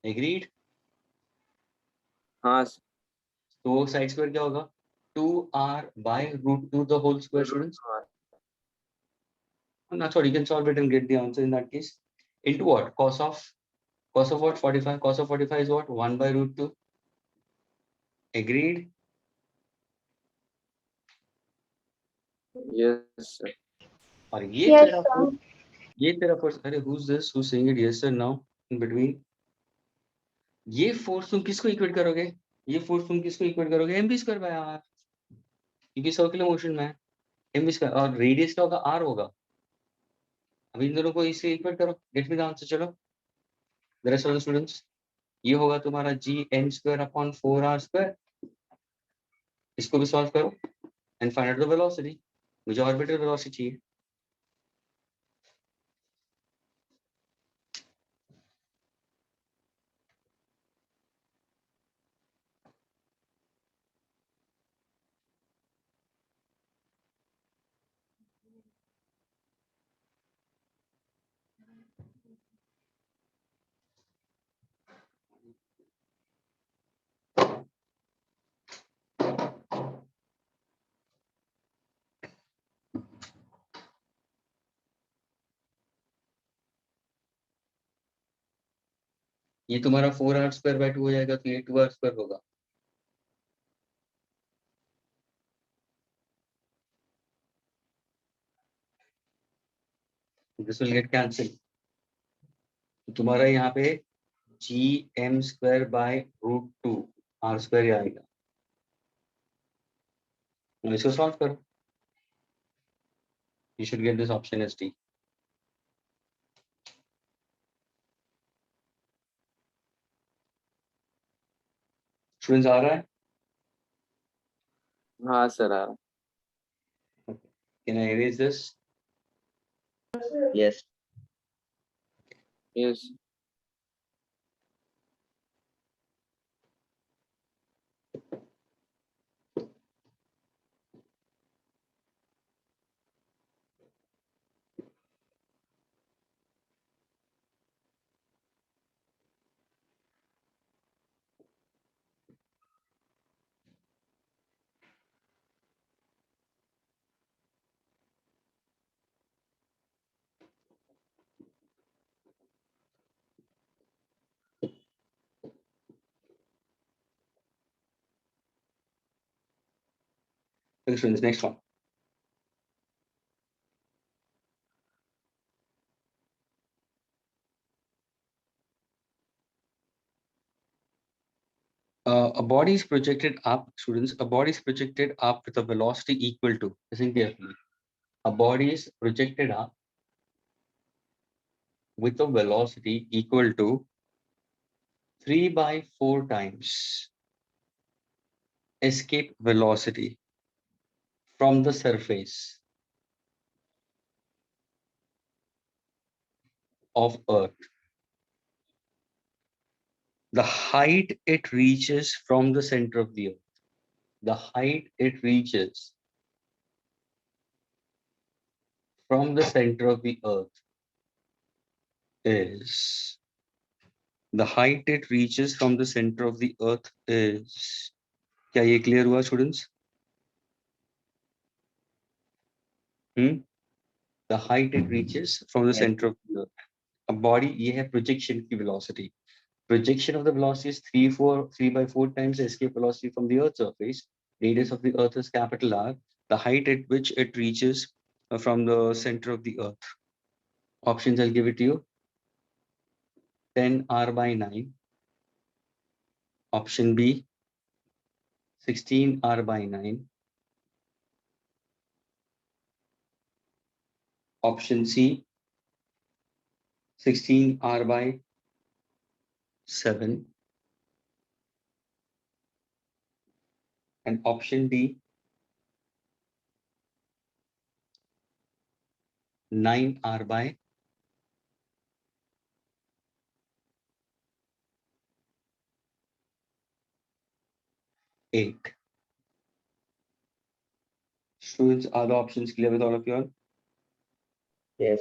एग्रीड? हाँ सर। तो साइड स्क्वायर क्या होगा? 2r by root 2 the whole square students. Now sorry, you can solve it and get the answer in that case. Into what? Cos of what? 45. Cos of 45 is what? 1 by root 2. Agreed? Yes sir. और ये Yes, तेरा sir. ये तेरा force, अरे who's this who's saying it yes sir now in between? ये force तुम किसको equate करोगे? ये फोर्स तुम किसको इक्वेट करोगे? mv स्क्वायर बाय r, क्योंकि सर्कुलर मोशन में है। mv स्क्वायर और रेडियस क्या होगा? r होगा। अब इन दोनों को इससे इक्वेट करो, गेट मी द आंसर। चलो the rest of the students, ये होगा तुम्हारा G M square upon 4r square. इसको भी सॉल्व करो and find out the velocity. मुझे ऑर्बिटल वेलोसिटी चाहिए। ये तुम्हारा 4r² हो जाएगा तो ये 2r² होगा. This will get cancelled. तो तुम्हारा यहाँ पे gm²/√2 r² आएगा. इसको सॉल्व करो. You should get this option as D. Students आ रहा है? हाँ सर आ रहा. Can I erase this? Yes. Yes. Okay, students, next one. A body is projected up, students. A body is projected up with a velocity equal to. Listen carefully. A body is projected up with a velocity equal to 3/4 times escape velocity from the surface of Earth. The height it reaches from the center of the Earth. The height it reaches from the center of the Earth is. The height it reaches from the center of the Earth is. क्या ये clear हुआ students? The height it reaches from the Yes. center of the Earth. A body ये है projection की velocity. Projection of the velocity is 3/4 times the escape velocity from the Earth's surface. Radius of the Earth is capital R. The height at which it reaches from the center of the Earth. Options I'll give it to you. 10r/9. Option B, 16r/9. Option C, 16r/7. And option D, 9r/8. Students, are the options clear with all of you all? Yes.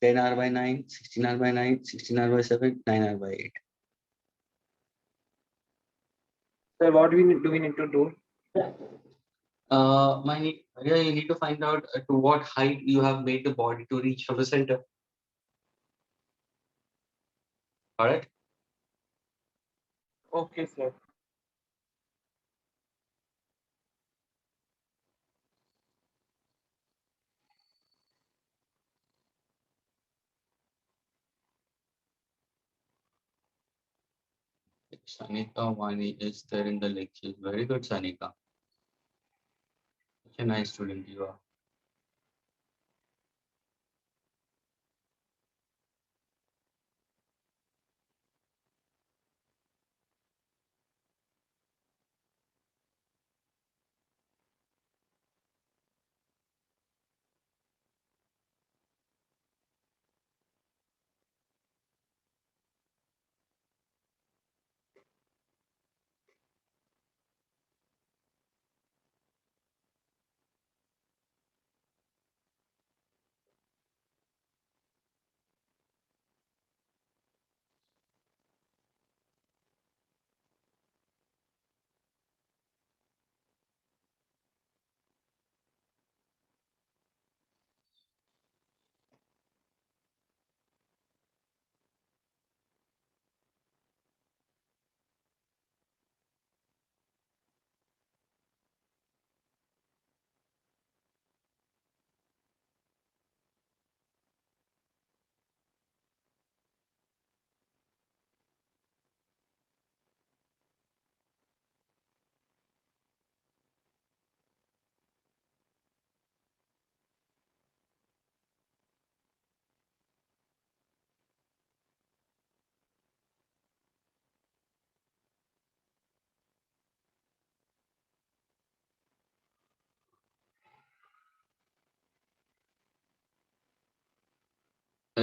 10r/9, 16r/9, 16r/7, 9r/8. Sir, what do we need to do? Yeah, you need to find out to what height you have made the body to reach from the center. All right. Okay, sir. Sanika Wani is there in the lecture. Very good, Sanika. Such a nice student you are.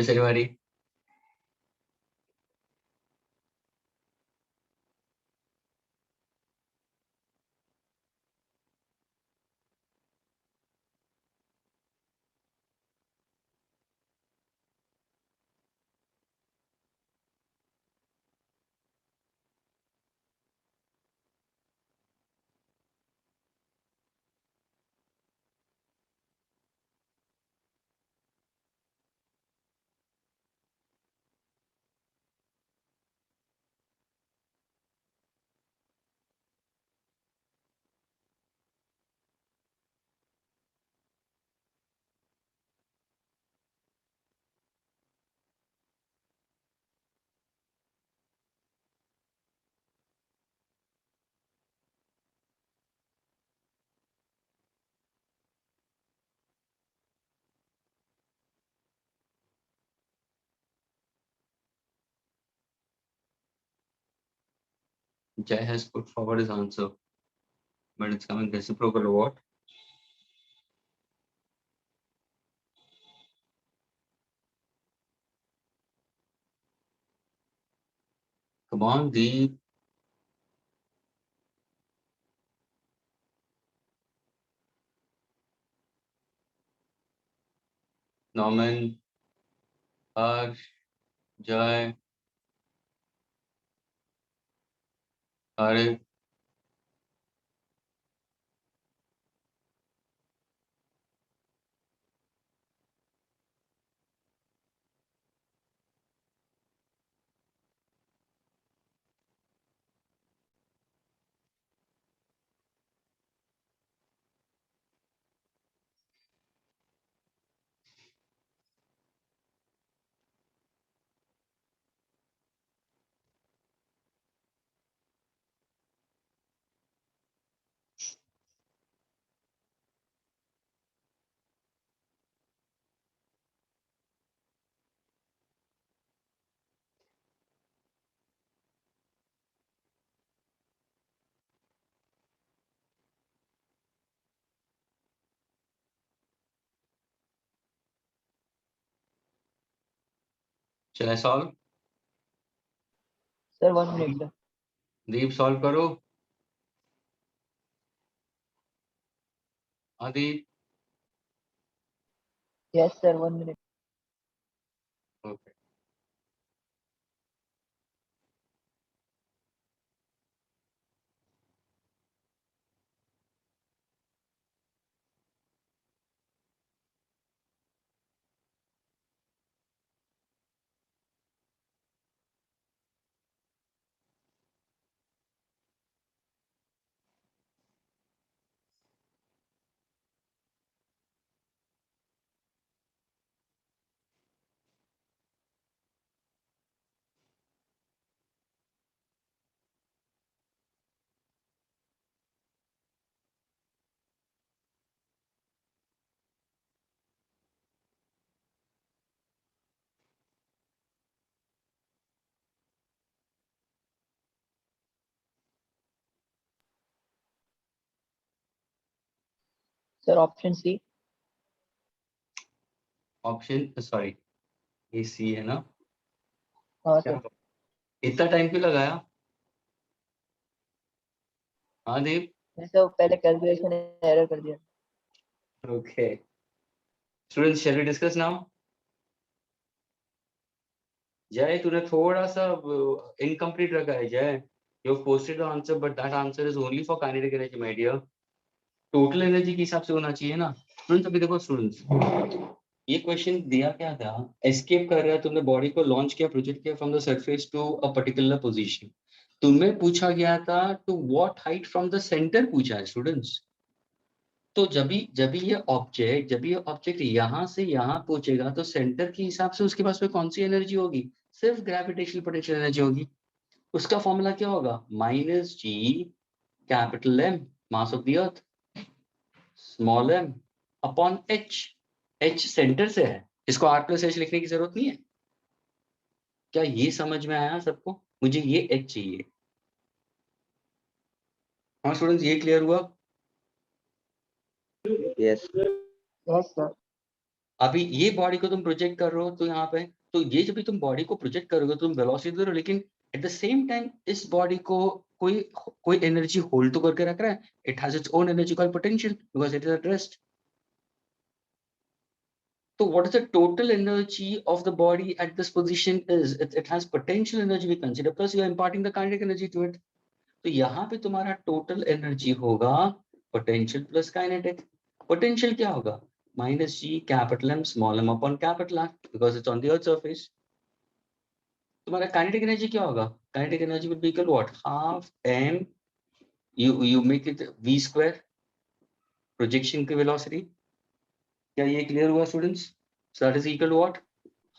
शनिवारी Jay has put forward his answer, but it's coming reciprocal or what? Come on, Deep. Norman, Harsh, Jay, Arif. Shall I solve? Sir, 1 minute, sir. Deep, solve करो. Deep. Yes, sir, 1 minute. Okay. Sir, option C. Option, sorry. ये C है ना? हाँ क्या? Sir. इतना time क्यों लगाया? हाँ दीप. सर पहले कैलकुलेशन एरर कर दिया. Okay. Students, shall we discuss now? Jay, तूने थोड़ा सा incomplete रखा है Jay. You have posted the answer, but that answer is only for kinetic energy, my dear. Total energy के हिसाब से होना चाहिए ना. Students, अभी देखो students. ये क्वेश्चन दिया क्या था? एस्केप कर रहा है, तुमने बॉडी को लॉन्च किया, प्रोजेक्ट किया from the surface to a particular position. तुम्हें पूछा गया था to what height from the center पूछा है स्टूडेंट्स. तो जब भी ये ऑब्जेक्ट यहाँ से यहाँ पहुंचेगा तो सेंटर के हिसाब से उसके पास में कौन सी एनर्जी होगी? सिर्फ ग्रेविटेशनल पोटेंशियल एनर्जी होगी. उसका फॉर्मूला क्या होगा? Minus G capital M mass of the earth small M upon H. H center से है, इसको आर प्लस एच लिखने की जरूरत नहीं है. क्या ये समझ में आया सबको? मुझे ये एच चाहिए. हाँ स्टूडेंट्स, ये क्लियर हुआ? Yes. Yes, sir. अभी ये बॉडी को तुम प्रोजेक्ट कर रहे हो तो यहाँ पे, तो ये जब भी तुम बॉडी को प्रोजेक्ट करोगे तुम वेलोसिटी दे रहे हो, लेकिन एट द सेम टाइम इस बॉडी को कोई कोई एनर्जी होल्ड तो करके रख रहा है. It has its own energy called potential because it is at rest. So what is the total energy of the body at this position is? It has potential energy we consider, plus you are imparting the kinetic energy to it. तो यहाँ पे तुम्हारा total energy होगा potential plus kinetic. Potential क्या होगा? Minus G capital M small M upon capital R because it's on the earth surface. तुम्हारा kinetic energy क्या होगा? Kinetic energy will be equal what? Half M, you make it v square projection की velocity. क्या ये clear हुआ students? So that is equal to what?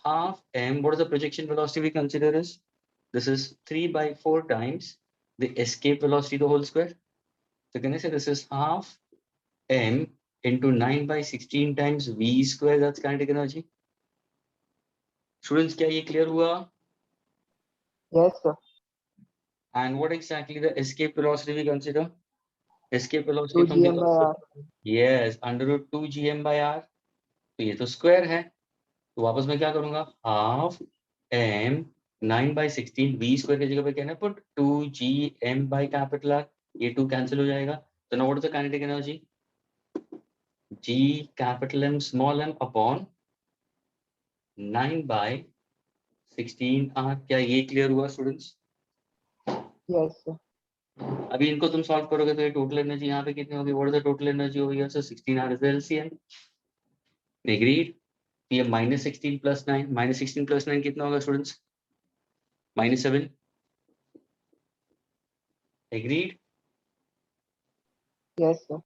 Half m. What is the projection velocity we consider is? This is 3 by 4 times the escape velocity the whole square. So can I say this is half m into 9 by 16 times v square? That's kinetic energy. Students, क्या ये clear हुआ? Yes, sir. And what exactly the escape velocity we consider? Escape velocity 2 from the GM by R. yes, under root 2 gm by r. तो ये तो square है. तो वापस मैं क्या करूंगा? हाफ m 9/16 v स्क्वायर की जगह पे क्या है, put 2gm by capital r. ये 2 कैंसिल हो जाएगा. तो now what is the kinetic energy? g capital m small m upon 9/16 r. क्या ये क्लियर हुआ स्टूडेंट्स? Yes, sir. अभी इनको तुम सॉल्व करोगे तो ये टोटल एनर्जी यहाँ पे कितनी होगी? What is the total energy over here? So 16 r is the LCM. Agreed? ये -16 + 9, -16 + 9 कितना होगा students? -7. Agreed? Yes, sir.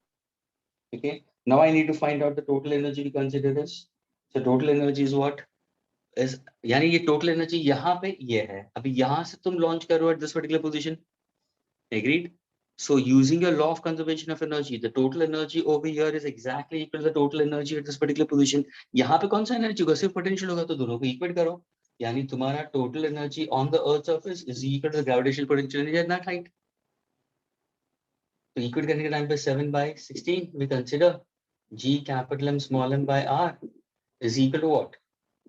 Okay. Now I need to find out the total energy we consider this. So total energy is what? Is यानी ये total energy यहाँ पे ये है. अभी यहाँ से तुम launch करो at this particular position. Agreed? So using your law of conservation of energy, the total energy over here is exactly equal to the total energy at this particular position. यहाँ पे कौन सा energy होगा? सिर्फ potential होगा, तो दोनों को equate करो. यानी तुम्हारा total energy on the earth surface is equal to the gravitational potential energy at that height. तो equate करने के टाइम पे 7/16 we consider g capital M small m by r is equal to what?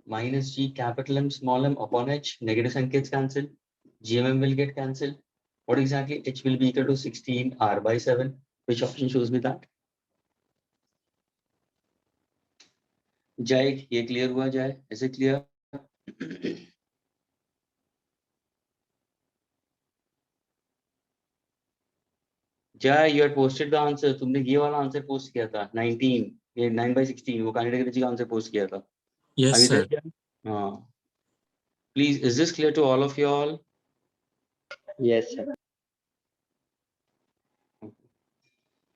Minus g capital M small m upon h. Negative sign gets cancelled. GMM will get cancelled. What exactly? H will be equal to 16 r by 7. Which option shows me that? Jai, ये clear हुआ Jai? Is it clear? Jai, you had posted the answer. तुमने ये वाला answer post किया था 19. ये 9/16 वो kinetic energy का आंसर पोस्ट किया था. Yes, Are you sir. there? हाँ. Please, is this clear to all of you all? Yes, sir.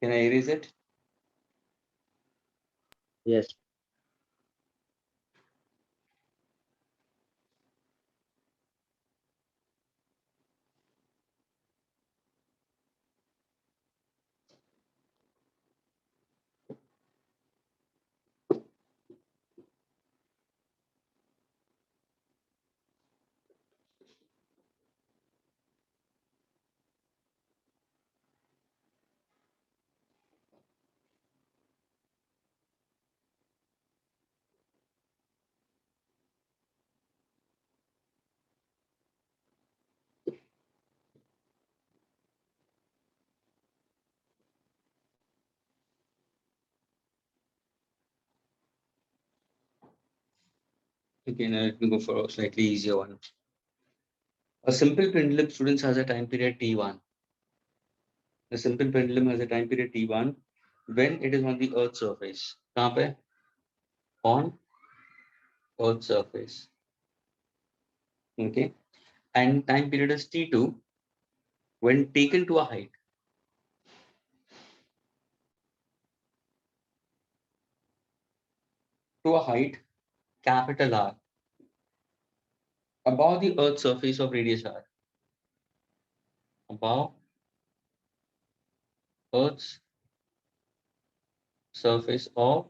Can I erase it? Yes. Okay, now let me go for a slightly easier one. A simple pendulum, students, has a time period T1. A simple pendulum has a time period T1 when it is on the Earth's surface. कहाँ पे? On Earth's surface. Okay. And time period is T2 when taken to a height. To a height, capital R, above the Earth's surface of radius R. Above Earth's surface of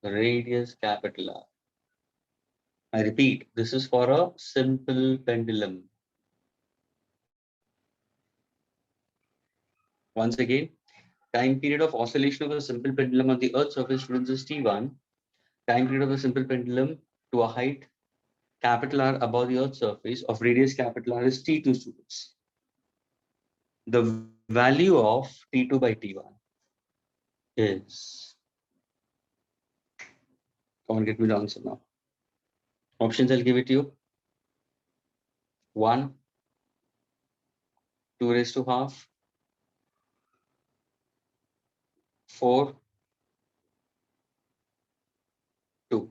radius capital R. I repeat, this is for a simple pendulum. Once again, time period of oscillation of a simple pendulum on the Earth's surface, students, is T1 Time period of a simple pendulum to a height capital R above the Earth's surface of radius capital R is T2 students. The value of T2 by T1 is, come on, get me the answer now. Options, I'll give it to you. 1, 2 raised to half, 4, 2.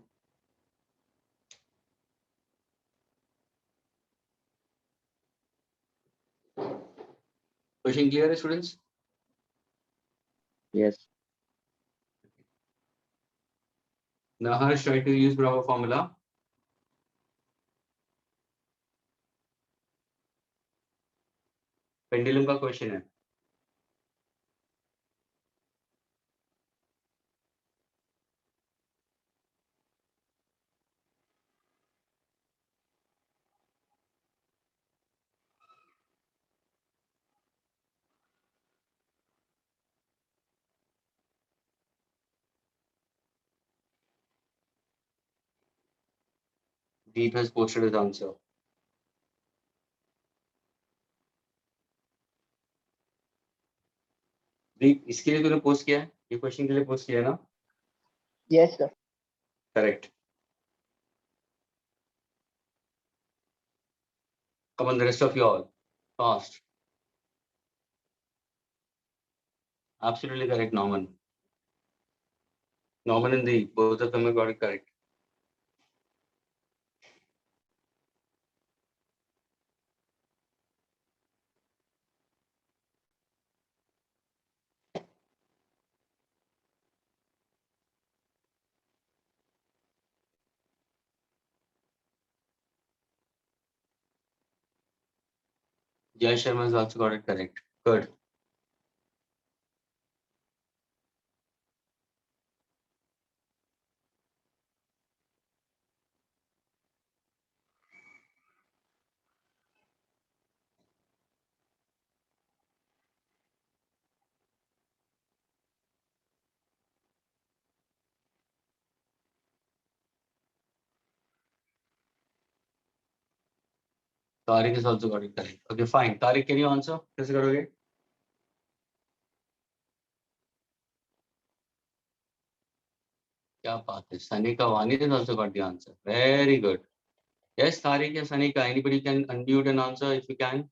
Question clear, students? Yes. Now, Harsh, try to use Bravo formula. Pendulum का question है. Deep has posted his answer. Deep, इसके लिए तूने post किया है? ये question के लिए पोस्ट किया है ना? Yes, sir. Correct. Come on, the rest of you all. Fast. Absolutely correct, Norman. Norman and Deep, both of them have got it correct. Jai Sharma has also got it correct. Good. Tariq has also got it correct. Okay, fine. Tariq, can you answer? कैसे करोगे? क्या बात है? Sanika Vani has also got the answer. Very good. Yes, Tariq or Sanika, anybody can unmute and answer if you can.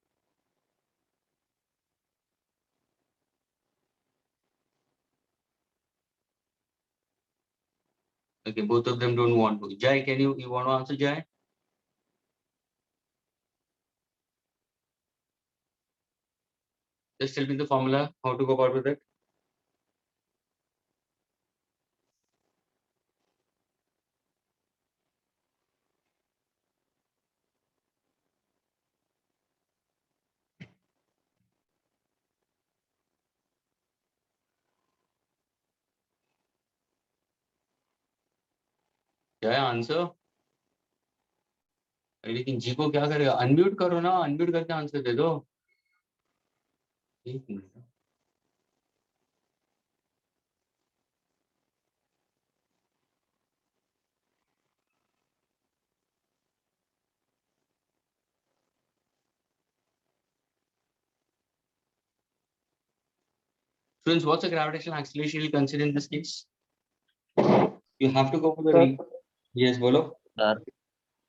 Okay, both of them don't want to. Jai, can you want to answer, Jai? Just tell me the formula, how to go about with it. Jai, answer. लेकिन जी को क्या करेगा? Unmute करो ना, unmute करके answer दे दो. एक minute. Students, what's the gravitational acceleration you'll consider in this case? You have to go for the Sir, Yes, bolo. Sir.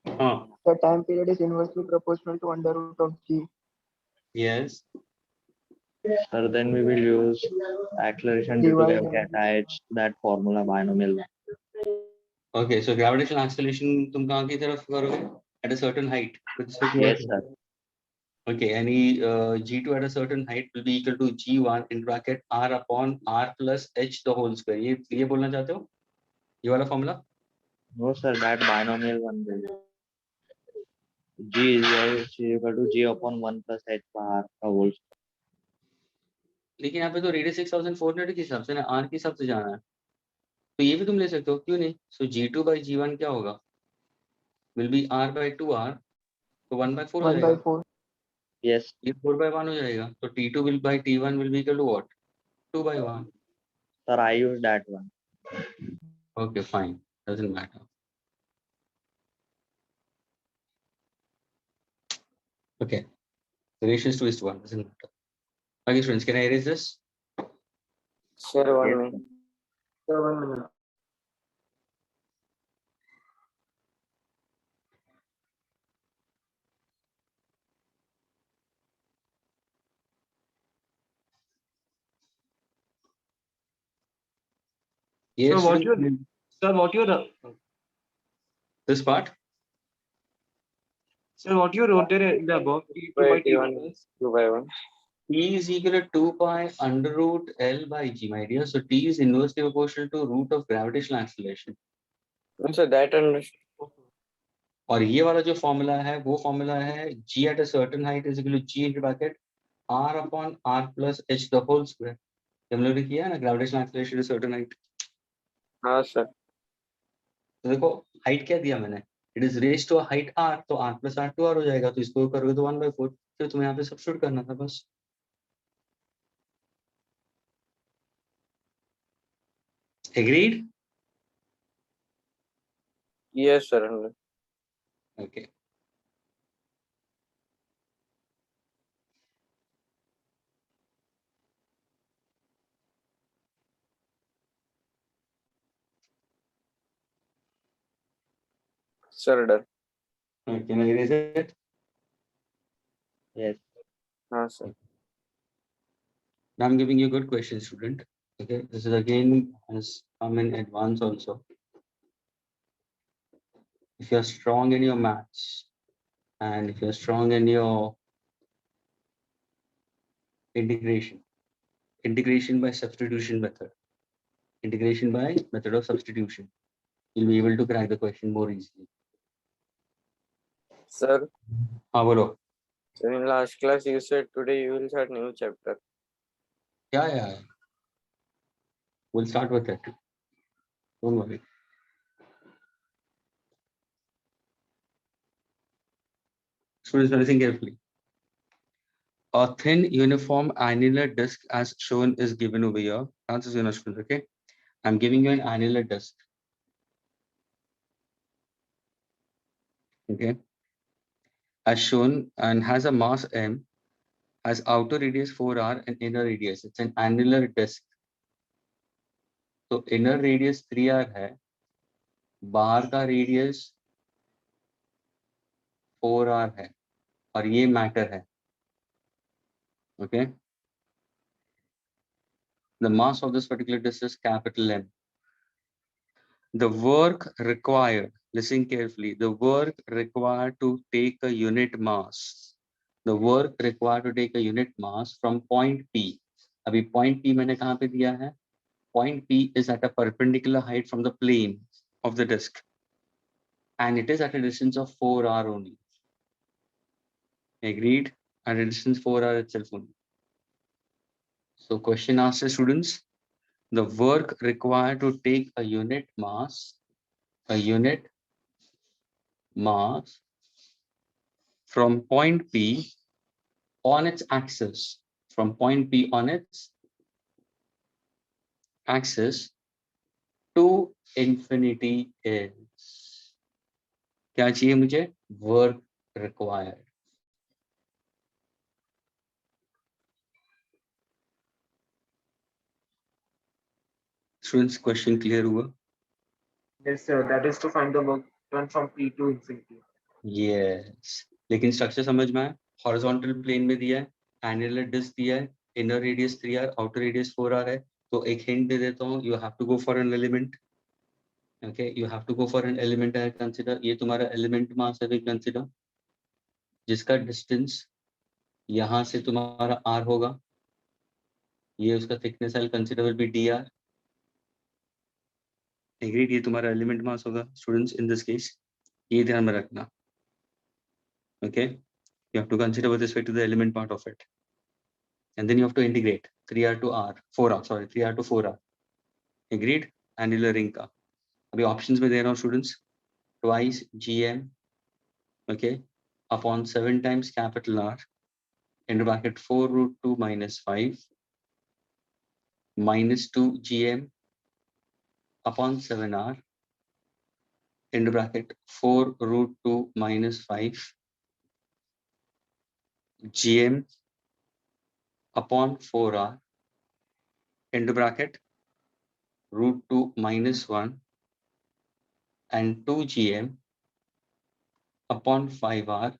हाँ. the time period is inversely proportional to under root of G. Yes. Sir, then we will use acceleration due to Divide gravity that formula binomial. Okay, so gravitational acceleration तुम कहाँ की तरफ करोगे? At a certain height. With respect to Yes, what? sir. Okay, any G2 at a certain height will be equal to G1 in bracket R upon R plus H the whole square. ये बोलना चाहते हो? ये वाला formula? No, sir, that binomial one. G is equal to G upon 1 plus H by R का whole. लेकिन यहाँ पे तो रेडियस 6400 के हिसाब से ना R के हिसाब से जाना है. तो ये भी तुम ले सकते हो, क्यों नहीं? So G2 by G1 क्या होगा? Will be R by 2R. तो 1 by 4 हो 1 by जाएगा. 4. Yes. ये 4 by 1 हो जाएगा. तो T2 will by T1 will be equal to what? 2 by 1. Sir, I use that one. Okay, fine. doesn't matter. Okay, the ratio is 2:1, doesn't matter. Okay, friends, can I erase this? Sir, 1 minute. Sir, 1 minute. Yes, So what students, you, sir, what you, this part? sir, what you wrote there in the above, T2 by By T T1, minus. 2 by 1. T is equal to 2 pi under root L by G, my dear. So T is inversely proportional to root of gravitational acceleration. So that understood. और ये वाला जो formula है वो formula है g at a certain height is equal to g into bracket r upon r plus h the whole square. हम लोगों ने किया है ना gravitational acceleration at a certain height. हाँ सर. तो देखो हाइट क्या दिया मैंने, it is raise to height r, तो r plus r 2r हो जाएगा, तो इसको करोगे तो 1/4, फिर तुम्हें यहाँ पे सब्स्टिट्यूट करना था बस. Agreed? Yes sir. Understood. Okay. Sir, done. Can I erase it? Yes. हाँ sir. Now I'm giving you a good question, student. Okay, this is again has come in advance also. If you're strong in your maths and if you're strong in your integration by substitution method, integration by method of substitution, you'll be able to crack the question more easily. Sir, Bolo. so in last class you said today you will start new chapter. Yeah. We'll start with it. Don't worry. Students, listen carefully. A thin uniform annular disk as shown is given over here. Answers your students, okay? I'm giving you an annular disk. Okay. As shown and has a mass m, has outer radius 4r and inner radius. It's an annular disk. So inner radius 3r है, बाहर का radius 4r है, और ये matter है. Okay. The mass of this particular disk is capital M. The work required, listen carefully, the work required to take a unit mass. The work required to take a unit mass from point P. अभी point P मैंने कहाँ पे दिया है? Point P is at a perpendicular height from the plane of the disk. And it is at a distance of 4r only. Agreed? At a distance 4r itself only. So question asks the students, the work required to take a unit mass from point P on its axis, from point P on its axis to infinity is. क्या चाहिए मुझे? Work required. Students, question clear हुआ? Yes sir, that is to find the work done from P to infinity. Yes. लेकिन structure समझ में आया? Horizontal plane में दिया है, एनुलर डिस्क दिया है, inner radius 3r, outer radius 4r है. तो एक हिंट दे देता हूँ, you have to go for an element. Okay, you have to go for an element and consider, ये तुम्हारा एलिमेंट मास है, कंसीडर जिसका डिस्टेंस यहाँ से तुम्हारा r होगा, ये उसका थिकनेस है, consider will be dr. Agreed? ये तुम्हारा एलिमेंट मास होगा स्टूडेंट्स इन दिस केस, ये ध्यान में रखना. Okay, you have to consider with respect to the element part of it, and then you have to integrate 3r to r 4r, sorry, 3r to 4r. Agreed? Annular ring का अभी options में दे रहा हूँ students, twice gm, okay, upon 7 times capital R into bracket 4 root 2 minus 5 minus 2 gm upon 7r into bracket 4 root 2 minus 5 gm upon 4r into bracket root 2 minus 1 and 2 gm upon 5r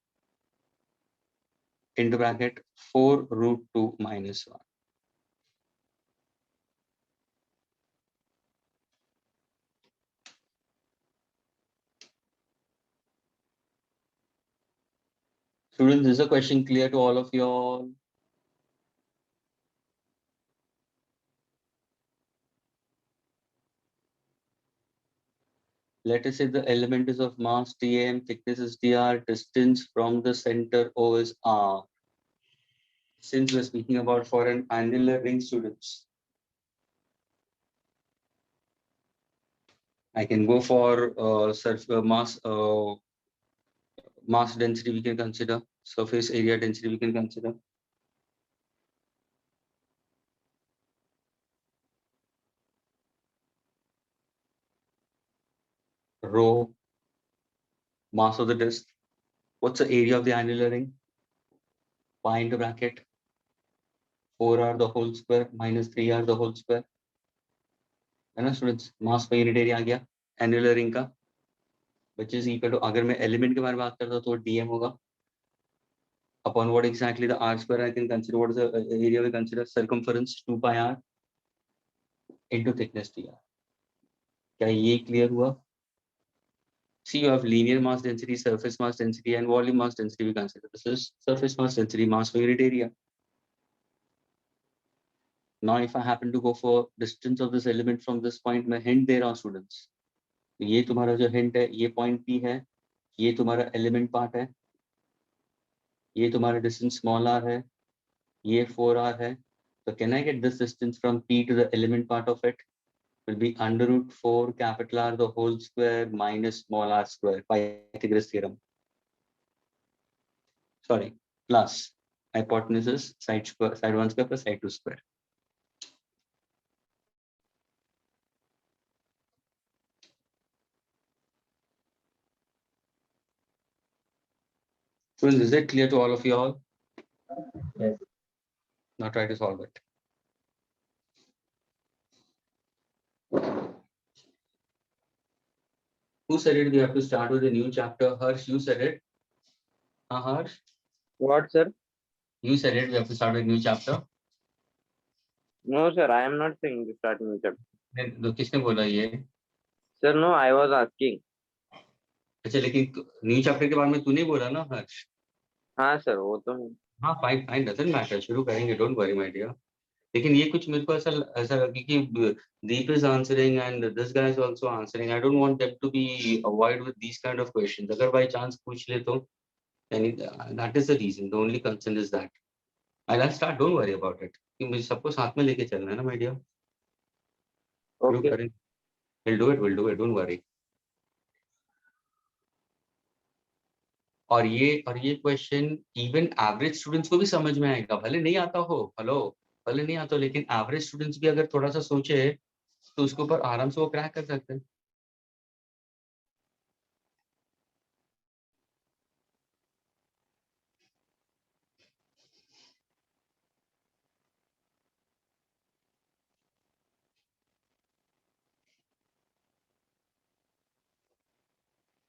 into bracket 4 root 2 minus 1. Students, is the question clear to all of you all? Let us say the element is of mass Tm, thickness is dr, distance from the center O is r. Since we're speaking about for an annular ring, students, I can go for mass density we can consider, surface area density we can consider. Rho, mass of the disk. What's the area of the annular ring? Pi into bracket 4r the whole square minus 3r the whole square. है ना students? मास per unit area आ गया annular ring का, which is equal to, अगर मैं element के बारे में बात करता हूं तो dm होगा upon what exactly the r square I can consider. What is the area we consider? Circumference 2 pi r into thickness dr. क्या ये क्लियर हुआ? See, you have linear mass density, surface mass density, and volume mass density we consider. This is surface mass density, mass per unit area. Now, if I happen to go for distance of this element from this point, मैं hint दे रहा हूँ students. ये तुम्हारा जो hint है, ये point P है, ये तुम्हारा element part है, ये तुम्हारा distance small r है, ये 4r है. So can I get this distance from P to the element part of it? Will be under root 4 capital R the whole square minus small r square, Pythagoras theorem. Sorry, plus hypotenuse is side 1 square plus side 2 square. Students, is it clear to all of you all? Yes. Now try to solve it. Who said it? We have to start with a new chapter. Harsh, you said it. Harsh, What, sir? you said it. We have to start with a new chapter. No, sir, I am not saying to start new chapter. Then तो किसने बोला ये? Sir, no, I was asking. अच्छा, लेकिन new chapter के बारे में तूने बोला ना हर्ष? हाँ सर, वो तो है. हाँ, फाइन फाइन, डजंट मैटर, शुरू करेंगे, डोंट वरी माय डियर. लेकिन ये कुछ मेरे को ऐसा ऐसा लगा कि Deep is answering and this guy is also answering. I don't want them to be avoid with these kind of questions. अगर बाय चांस पूछ ले तो that is the reason, the only concern is that. I will start, don't worry about it, कि मुझे सबको साथ में लेके चलना है ना माय डियर. शुरू Okay. करें, will do it, don't worry. और ये क्वेश्चन इवन एवरेज स्टूडेंट्स को भी समझ में आएगा, भले नहीं आता हो. हेलो, भले नहीं आता हो, लेकिन एवरेज स्टूडेंट्स भी अगर थोड़ा सा सोचे तो उसके ऊपर आराम से वो क्रैक कर सकते हैं.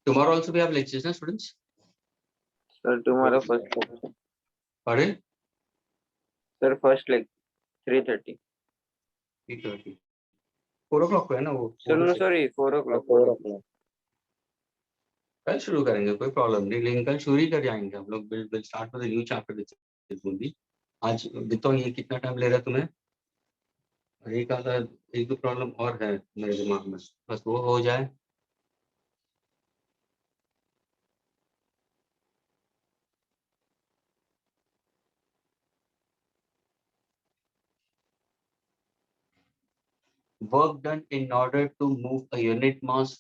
Tomorrow also we have lectures, na students? Sir, tomorrow first lecture. Pardon? Sir, first like 3:30. 3:30. 4 o'clock को है ना वो? Sir, no, sorry, 4 o'clock. 4 o'clock. कल शुरू करेंगे, कोई प्रॉब्लम नहीं, लेकिन कल शुरू ही कर जाएंगे हम लोग. Will start with new chapter which is only. आज देखता हूँ ये कितना टाइम ले रहा है तुम्हें. एक दो प्रॉब्लम और है मेरे दिमाग में, बस वो हो जाए. Work done in order to move a unit mass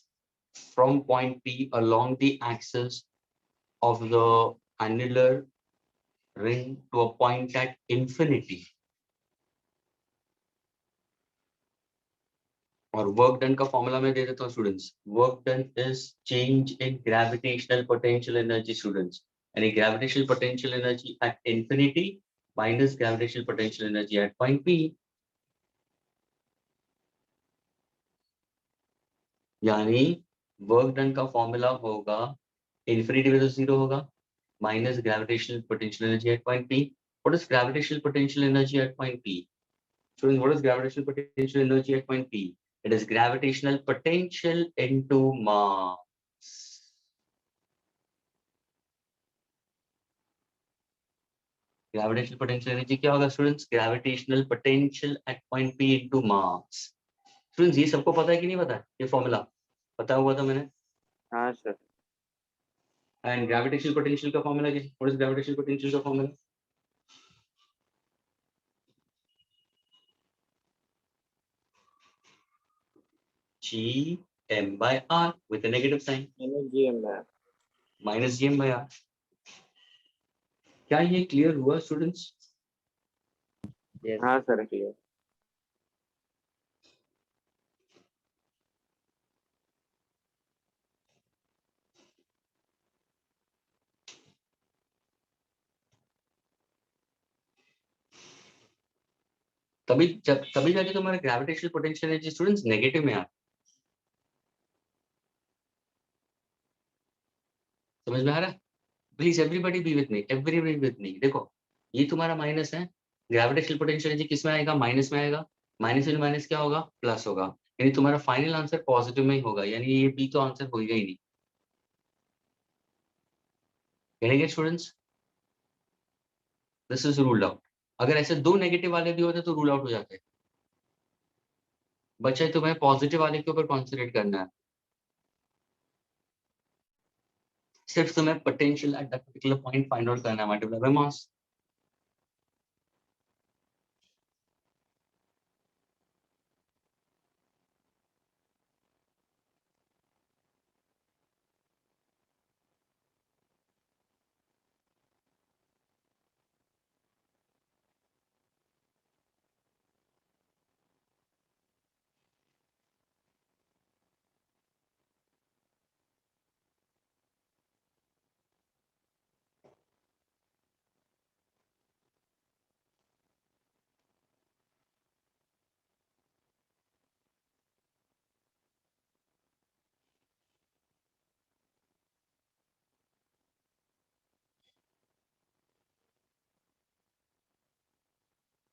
from point P along the axis of the annular ring to a point at infinity. और वर्क डन का फॉर्मूला मैं दे देता हूँ students. Work done is change in gravitational potential energy students. यानी gravitational potential energy at infinity minus gravitational potential energy at point P. यानी work done का formula होगा इंफिनिटी में तो 0 होगा minus gravitational potential energy at point P. What is gravitational potential energy at point P? Students, what is gravitational potential energy at point P? It is gravitational potential into mass. Gravitational potential energy क्या होगा students? Gravitational potential at point P into mass. Students, ये सबको पता है कि नहीं पता है? ये फॉर्मूला पता हुआ था मैंने. हाँ सर. And gravitational potential का फॉर्मूला क्या? What is gravitational potential का formula? G m by r with a negative sign. Minus gm by r. क्या ये क्लियर हुआ स्टूडेंट्स? हाँ सर क्लियर. तभी जाके तुम्हारा gravitational potential energy students negative में आ. समझ में आ रहा है? Please everybody be with me, everybody with me. देखो ये तुम्हारा माइनस है, ग्रेविटेशनल पोटेंशियल एनर्जी किस में आएगा? माइनस में आएगा. माइनस में माइनस क्या होगा? प्लस होगा. यानी तुम्हारा फाइनल आंसर पॉजिटिव में ही होगा. यानी ये बी तो आंसर होगा ही नहीं. Gate students? This is ruled out. अगर ऐसे दो नेगेटिव वाले भी होते तो रूल आउट हो जाते. बच्चे तुम्हें पॉजिटिव वाले के ऊपर कॉन्सेंट्रेट करना है. सिर्फ तुम्हें potential at that particular point find out करना है multiply by mass.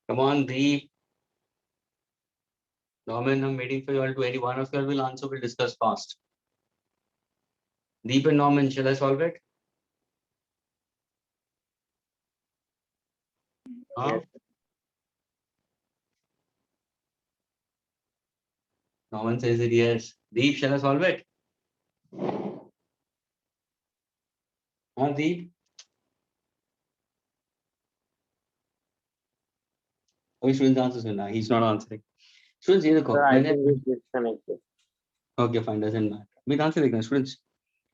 Come on, Deep. Norman, I'm waiting for you all to. Any one of you all will answer. We'll discuss fast. Deep and Norman, shall I solve it? Huh? Yes. Norman says it yes. Deep, shall I solve it? Huh, Deep? Oh, students answers now. He's not answering. Students, ये देखो Sir, I मैंने. think it's disconnected. Okay, fine, doesn't matter. We answer देखना students.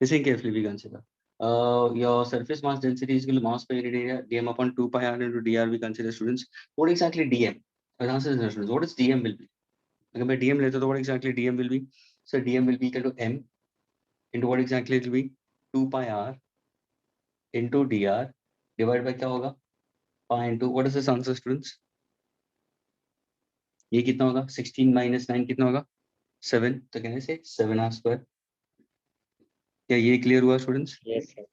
Listen carefully. We consider. Your surface mass density is equal to mass per unit area dm upon 2 pi r into dr. We consider students. What exactly dm? Answer is students. What is dm will be? अगर मैं dm लेता तो what exactly dm will be? So dm will be equal to m into what exactly it will be? 2 pi r into dr divided by क्या होगा? Pi into what is this answer students? ये कितना होगा? 16 minus 9 कितना होगा? 7. तो कहने से 7r square. क्या ये क्लियर हुआ स्टूडेंट्स? Yes sir.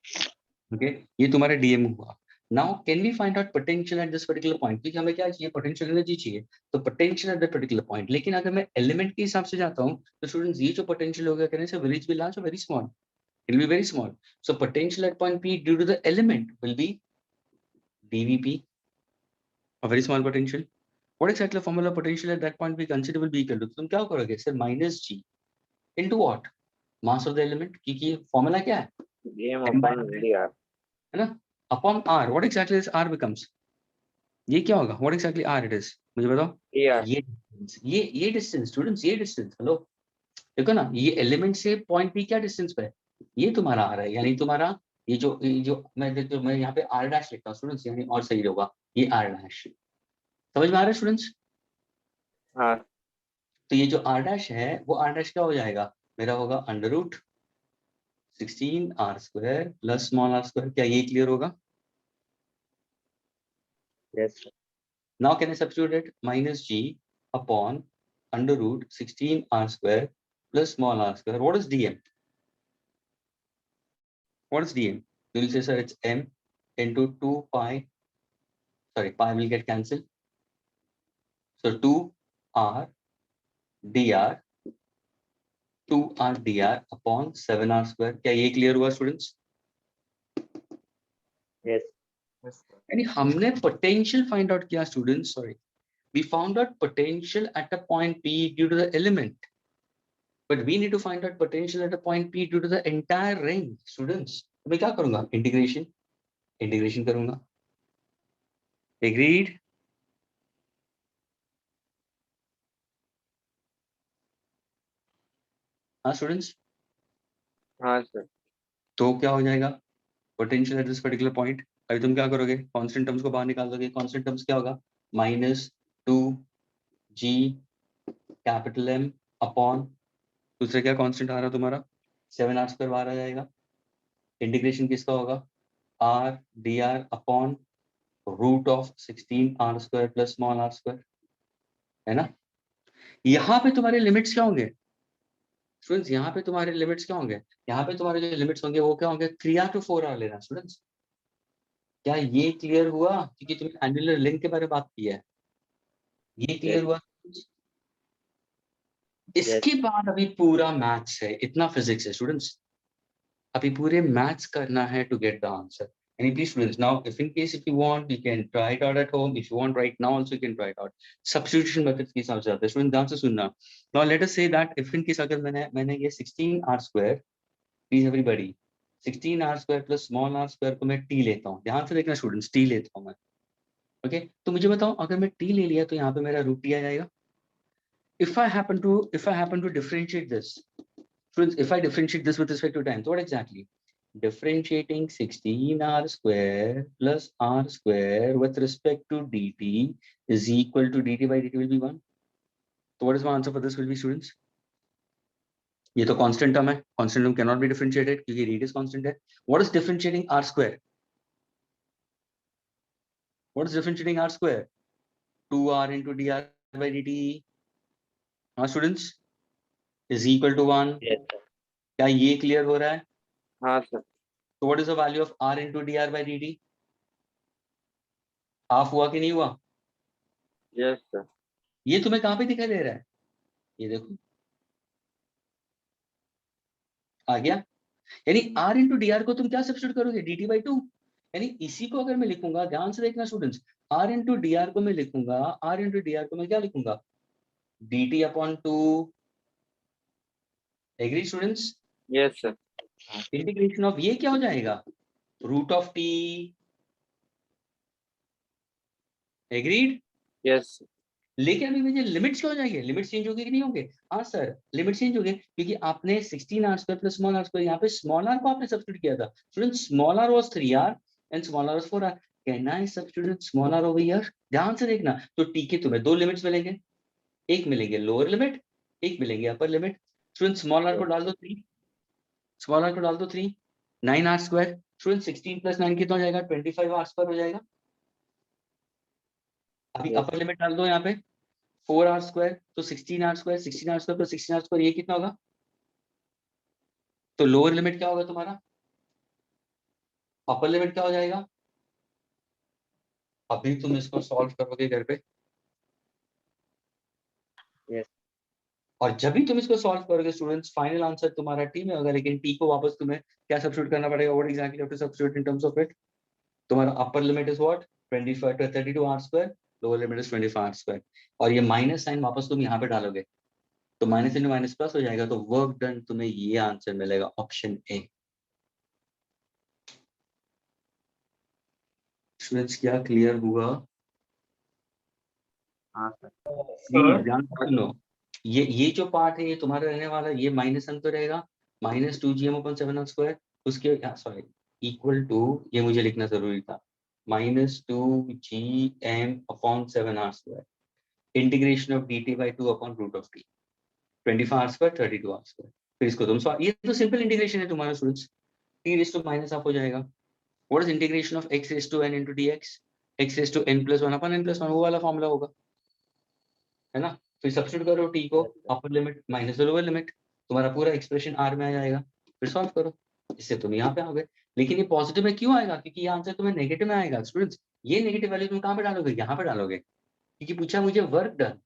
ओके, ये तुम्हारा डीएम हुआ. Now can we find out potential at this particular point? क्योंकि हमें क्या चाहिए? पोटेंशियल एनर्जी चाहिए. तो potential at that particular point. लेकिन अगर मैं एलिमेंट के हिसाब से जाता हूँ तो स्टूडेंट्स ये जो पोटेंशियल होगा कहने से वेरी बी लार्ज और very small. It will be very small. So potential at point P due to the element will be dvp, a very small potential. What exactly the formula potential at that point we consider will be equal to? तुम क्या करोगे sir? Minus G into what? Mass of the element. क्योंकि formula क्या है? Game upon dr. है ना? Upon r. What actually this r becomes? ये क्या होगा? What actually r it is? मुझे बताओ. dr. ये डिस्टेंस स्टूडेंट्स, ये डिस्टेंस. हेलो देखो ना, ये एलिमेंट से पॉइंट p क्या डिस्टेंस पे है? ये तुम्हारा आ रहा है. यानी तुम्हारा ये जो मैं यहाँ पे r डैश लिखता हूँ स्टूडेंट्स, यानी और सही होगा ये r डैश. समझ में आ रहा है स्टूडेंट्स? हाँ. तो ये जो आर डैश है वो आर डैश क्या हो जाएगा, मेरा होगा under root 16r² plus small r²। क्या ये क्लियर होगा? Yes, sir. Now can I substitute it? Minus g upon under root 16r² plus small r². What is dm? What is dm? You will say, sir, it's m into 2 pi. Sorry, pi will get cancelled. So 2r dr 2r dr upon 7r². क्या ये clear हुआ students? Yes. Yes, sir. यानी हमने potential find out किया students. Sorry, we found out potential at a point P due to the element. But we need to find out potential at a point P due to the entire range, students. तो मैं क्या करूंगा? Integration करूंगा। Agreed? हाँ students, हाँ sir. तो क्या हो जाएगा? Potential at this particular point. अभी तुम क्या करोगे? कांस्टेंट टर्म्स को बाहर निकाल दोगे। कांस्टेंट टर्म्स क्या होगा? -2g कैपिटल M अपॉन दूसरा क्या कांस्टेंट आ रहा है तुम्हारा? 7r² बाहर आ जाएगा। इंटीग्रेशन किसका होगा? r dr upon root of 16r² plus small r², है ना? यहाँ पे तुम्हारे लिमिट्स क्या होंगे स्टूडेंट्स? यहाँ पे तुम्हारे लिमिट्स क्या होंगे? यहाँ पे तुम्हारे जो लिमिट्स होंगे वो क्या होंगे? 3r to 4r लेना स्टूडेंट्स। क्या ये क्लियर हुआ? क्योंकि तुमने एनुलर लिंक के बारे में बात की है, ये क्लियर हुआ? इसके बाद अभी पूरा मैथ्स है, इतना फिजिक्स है स्टूडेंट्स। अभी पूरे मैथ्स करना है to get the answer. And please students, now if in case if you want you can try it out at home. If you want right now also you can try it out. Substitution method के हिसाब से आता है student, ध्यान से सुनना। Now let us say that if in case अगर मैंने ये 16r², please everybody, 16r² plus small r² को मैं t लेता हूँ। ध्यान से देखना स्टूडेंट्स, t लेता हूँ मैं। ओके, तो मुझे बताओ अगर मैं t ले लिया तो यहाँ पे मेरा रूट t आ जाएगा। If I happen to differentiate this, students, if I differentiate this with respect to time, so what exactly? Differentiating 16r² plus r² with respect to dt is equal to dt by dt will be 1. So what is my answer for this will be students? ये तो constant term है, constant term can not be differentiated क्योंकि radius constant है। What is differentiating r²? What is differentiating r²? 2r into dr by dt, हाँ students, is equal to 1। Yes, sir. क्या ये clear हो रहा है? हाँ सर। तो what is the value of r into dr by dt? Half हुआ कि नहीं हुआ? Yes sir. ये तुम्हें कहाँ पे दिखाई दे रहा है? ये देखो आ गया। यानी r into dr को तुम क्या सब्स्टिट्यूट करोगे? dt by 2। यानी इसी को अगर मैं लिखूंगा, ध्यान से देखना स्टूडेंट्स, r into dr को मैं लिखूंगा, r into dr को मैं क्या लिखूंगा? dt upon 2। Agree students? Yes sir. Integration of ये क्या हो जाएगा? Root of t। Agreed? Yes. लेकिन अभी मुझे लिमिट्स क्या हो जाएंगे? लिमिट्स चेंज होंगे कि नहीं होंगे? हाँ सर, लिमिट चेंज हो गए क्योंकि आपने 16r² प्लस स्मॉल r², यहाँ पे स्मॉल r को आपने सब्स्टिट्यूट किया था। Student, small r was 3r and small r was 4r। Can I substitute small r over here? ध्यान से देखना। तो t के तुम्हें दो लिमिट्स मिलेंगे, एक मिलेंगे लोअर लिमिट, एक मिलेंगे upper limit. Student, small r को डाल दो 3, स्मॉल r को डाल दो 3, 9r²। स्टूडेंट 16 प्लस 9 कितना हो जाएगा? 25r² हो जाएगा। अभी अपर लिमिट डाल दो यहाँ पे 4r², तो 16r², 16r² प्लस 16r², ये कितना होगा? तो लोअर लिमिट क्या होगा तुम्हारा? अपर लिमिट क्या हो जाएगा? अभी तुम इसको सॉल्व करोगे घर पे, Yes. और जब भी तुम इसको सॉल्व करोगे स्टूडेंट्स, फाइनल आंसर तुम्हारा टी में होगा। लेकिन टी को वापस तुम्हें क्या सब्स्टिट्यूट करना पड़ेगा? What exactly you have to substitute in terms of it? तुम्हारा upper limit is what? 25 to 32r², lower limit is 25r², और ये माइनस साइन वापस तुम यहाँ पे डालोगे तो माइनस इंटू माइनस प्लस हो जाएगा। तो वर्क डन तुम्हें ये आंसर मिलेगा, ऑप्शन ए। स्टूडेंट्स, क्या क्लियर हुआ? हाँ सर। प्लीज ध्यान से सुनो। ये जो पार्ट है ये तुम्हारा रहने वाला है, ये माइनस अंक तो रहेगा, -2gm/7r²। उसके सॉरी इक्वल टू, ये मुझे लिखना जरूरी था, -2gm/7r², integration of dt by 2 upon root of t। 25 R square 32 R square. फिर इसको तुम सॉल्व, ये तो सिंपल इंटीग्रेशन है तुम्हारा students. t raise to minus half हो जाएगा। What is integration of x raise to n into dx, x raise to n plus 1 upon n plus 1, वो वाला फॉर्मूला होगा, है ना। फिर सब्स्टिट्यूट करो t को, upper limit minus lower limit, तुम्हारा पूरा एक्सप्रेशन r में आ जाएगा। फिर सॉल्व करो, इससे तुम यहाँ पे आओगे। लेकिन ये पॉजिटिव में क्यों आएगा? क्योंकि ये आंसर तुम्हें नेगेटिव में आएगा स्टूडेंट्स। ये नेगेटिव वैल्यू तुम कहाँ पे डालोगे? यहाँ पे डालोगे, क्योंकि पूछा मुझे वर्क डन।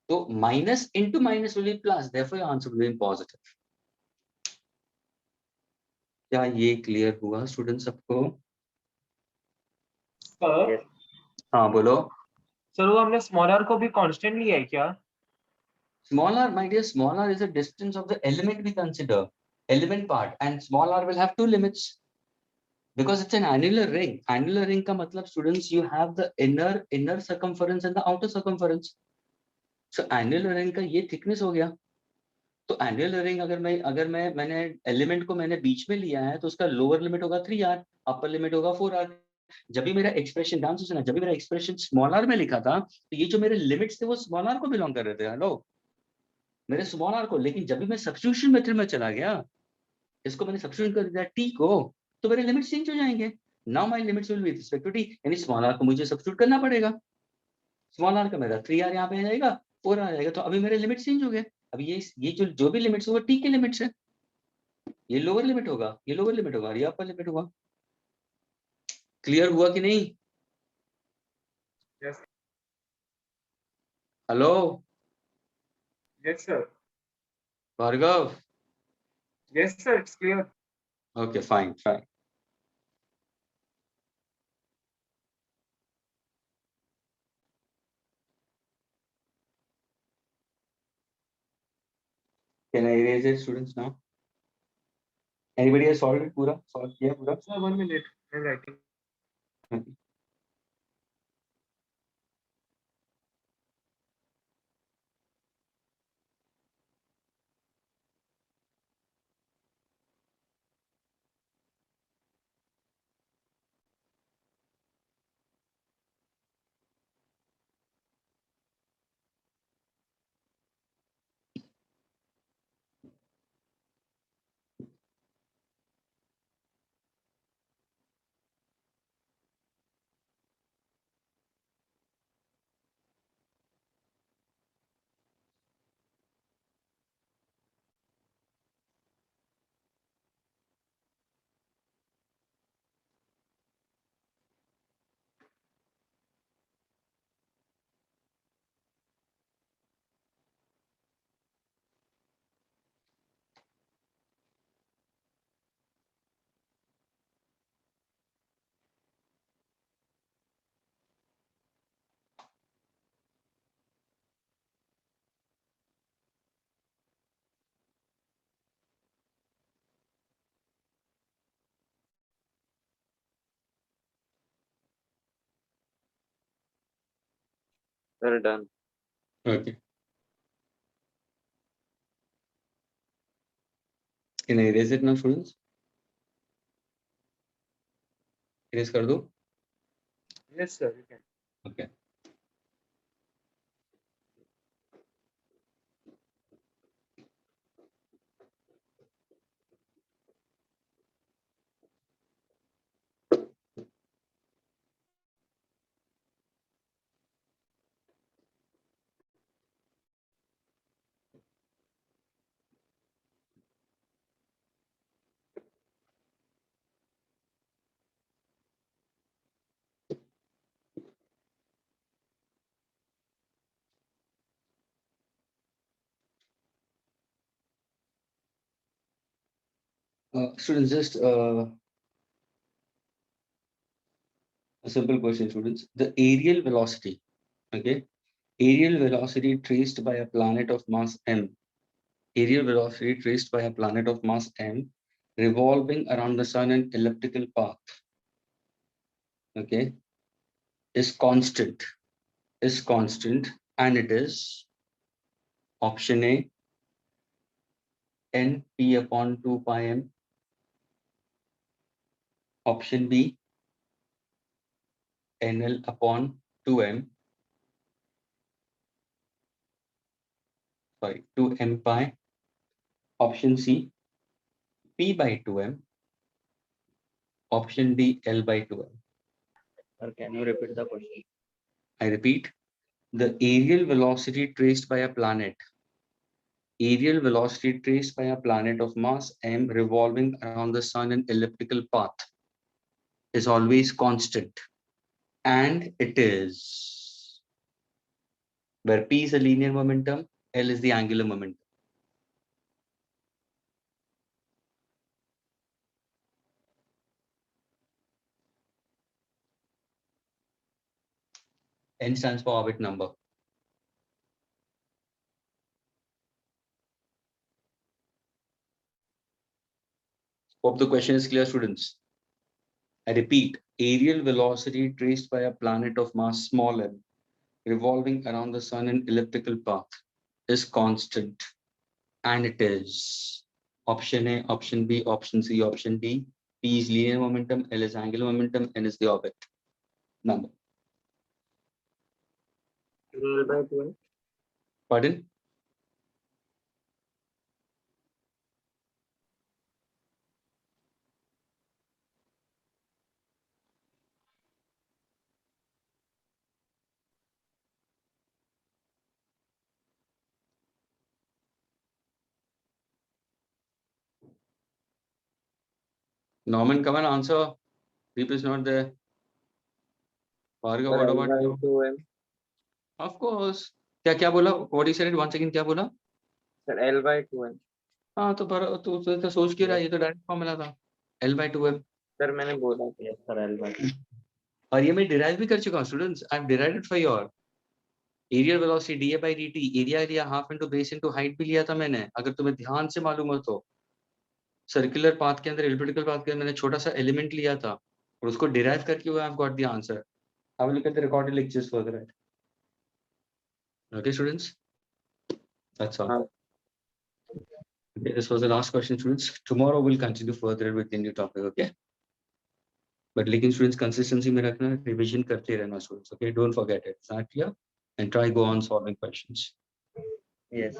तो minus into minus will be plus, therefore your answer will be positive. क्या ये क्लियर हुआ स्टूडेंट सबको? सर हाँ बोलो। सर वो हमने स्मॉल आर को भी कांस्टेंट लिया है क्या? Small r, my dear, small r is the distance of the element we consider, element part, and small r will have two limits because it's an annular ring. Annular ring का मतलब students, you have the inner circumference and the outer circumference. So annular ring का ये thickness हो गया। तो annular ring मैंने element को मैंने बीच में लिया है, तो उसका lower limit होगा 3r, upper limit होगा 4r। जब भी मेरा एक्सप्रेशन, ध्यान से सुना, जब भी मेरा एक्सप्रेशन स्मॉल आर में लिखा था, तो ये जो मेरे लिमिट्स थे वो स्मॉल आर को बिलोंग कर रहे थे। हेलो, मेरे स्मॉल आर को। लेकिन जब भी मैं सब्स्टिट्यूशन मेथड में चला गया, इसको मैंने सब्स्टिट्यूट कर दिया टी को, तो मेरे लिमिट्स चेंज हो जाएंगे। Now my limits will be with respect to T, यानी स्मॉल आर को मुझे सब्स्टिट्यूट करना पड़ेगा। स्मॉल आर का मेरा 3r यहाँ पे आ जाएगा, 4 आ जाएगा, तो अभी मेरे लिमिट्स चेंज हो गए। अब ये जो भी लिमिट्स होगा टी के लिमिट्स है। ये लोअर लिमिट होगा, ये लोअर लिमिट होगा, ये अपर लिमिट होगा। क्लियर हुआ कि नहीं? Yes hello yes sir, Bhargav. Yes sir, it's clear. Okay fine fine. Can I erase it, students, now? Anybody has solved it पूरा? Solve किया पूरा? Sir 1 minute, I am writing. Okay. Well done. Okay. Can I erase it now, students? Erase कर दो? Yes sir, you can. Okay. Students, just a simple question, students. The aerial velocity, okay? Aerial velocity traced by a planet of mass m. Aerial velocity traced by a planet of mass m revolving around the sun in elliptical path, okay, is constant, and it is option A, n p upon 2 pi m. Option B, nl upon 2m. sorry, 2m pi. Option C, p by 2m. Option D, L by 2m. Sir, can you repeat the question? I repeat, the aerial velocity traced by a planet. Aerial velocity traced by a planet of mass m revolving around the sun in elliptical path is always constant. And it is where p is a linear momentum, L is the angular momentum. N stands for orbit number. Hope the question is clear, students. I repeat, aerial velocity traced by a planet of mass small m revolving around the sun in elliptical path is constant. And it is option A, option B, option C, option D. P is linear momentum, L is angular momentum, N is the orbit number. L by 2m. Pardon? Norman, come and answer. People is not there. Bhargav, what L about by you? 2m. Of course. क्या बोला? What he said? Once again, क्या बोला? Sir, L by 2m. हाँ तो सोच के रहा, ये तो डायरेक्ट फॉर्मूला था. L by 2m. Sir, मैंने बोला. Yes, sir, L by 2. और ये मैं डिराइव भी कर चुका हूँ students. I have derived it for your areal velocity dA by dt. Area लिया half into base into height भी लिया था मैंने. अगर तुम्हें ध्यान से मालूम हो तो सर्कुलर पाथ के अंदर, एलिप्टिकल पाथ के अंदर मैंने छोटा सा एलिमेंट लिया था और उसको डिराइव करके I have got the answer. Have a look at the recorded lectures for that. Okay, students, that's all. Okay, this was the last question, students. Tomorrow we'll continue further with the new topic. Okay, but लेकिन students consistency में रखना, revision करते रहना students. Okay, don't forget it. Is that clear? And try go on solving questions. Yes.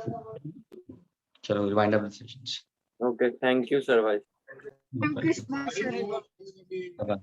Chalo, we'll wind up the sessions. Okay, thank you, sir. Bye. Thank you so much, sir. Bye bye.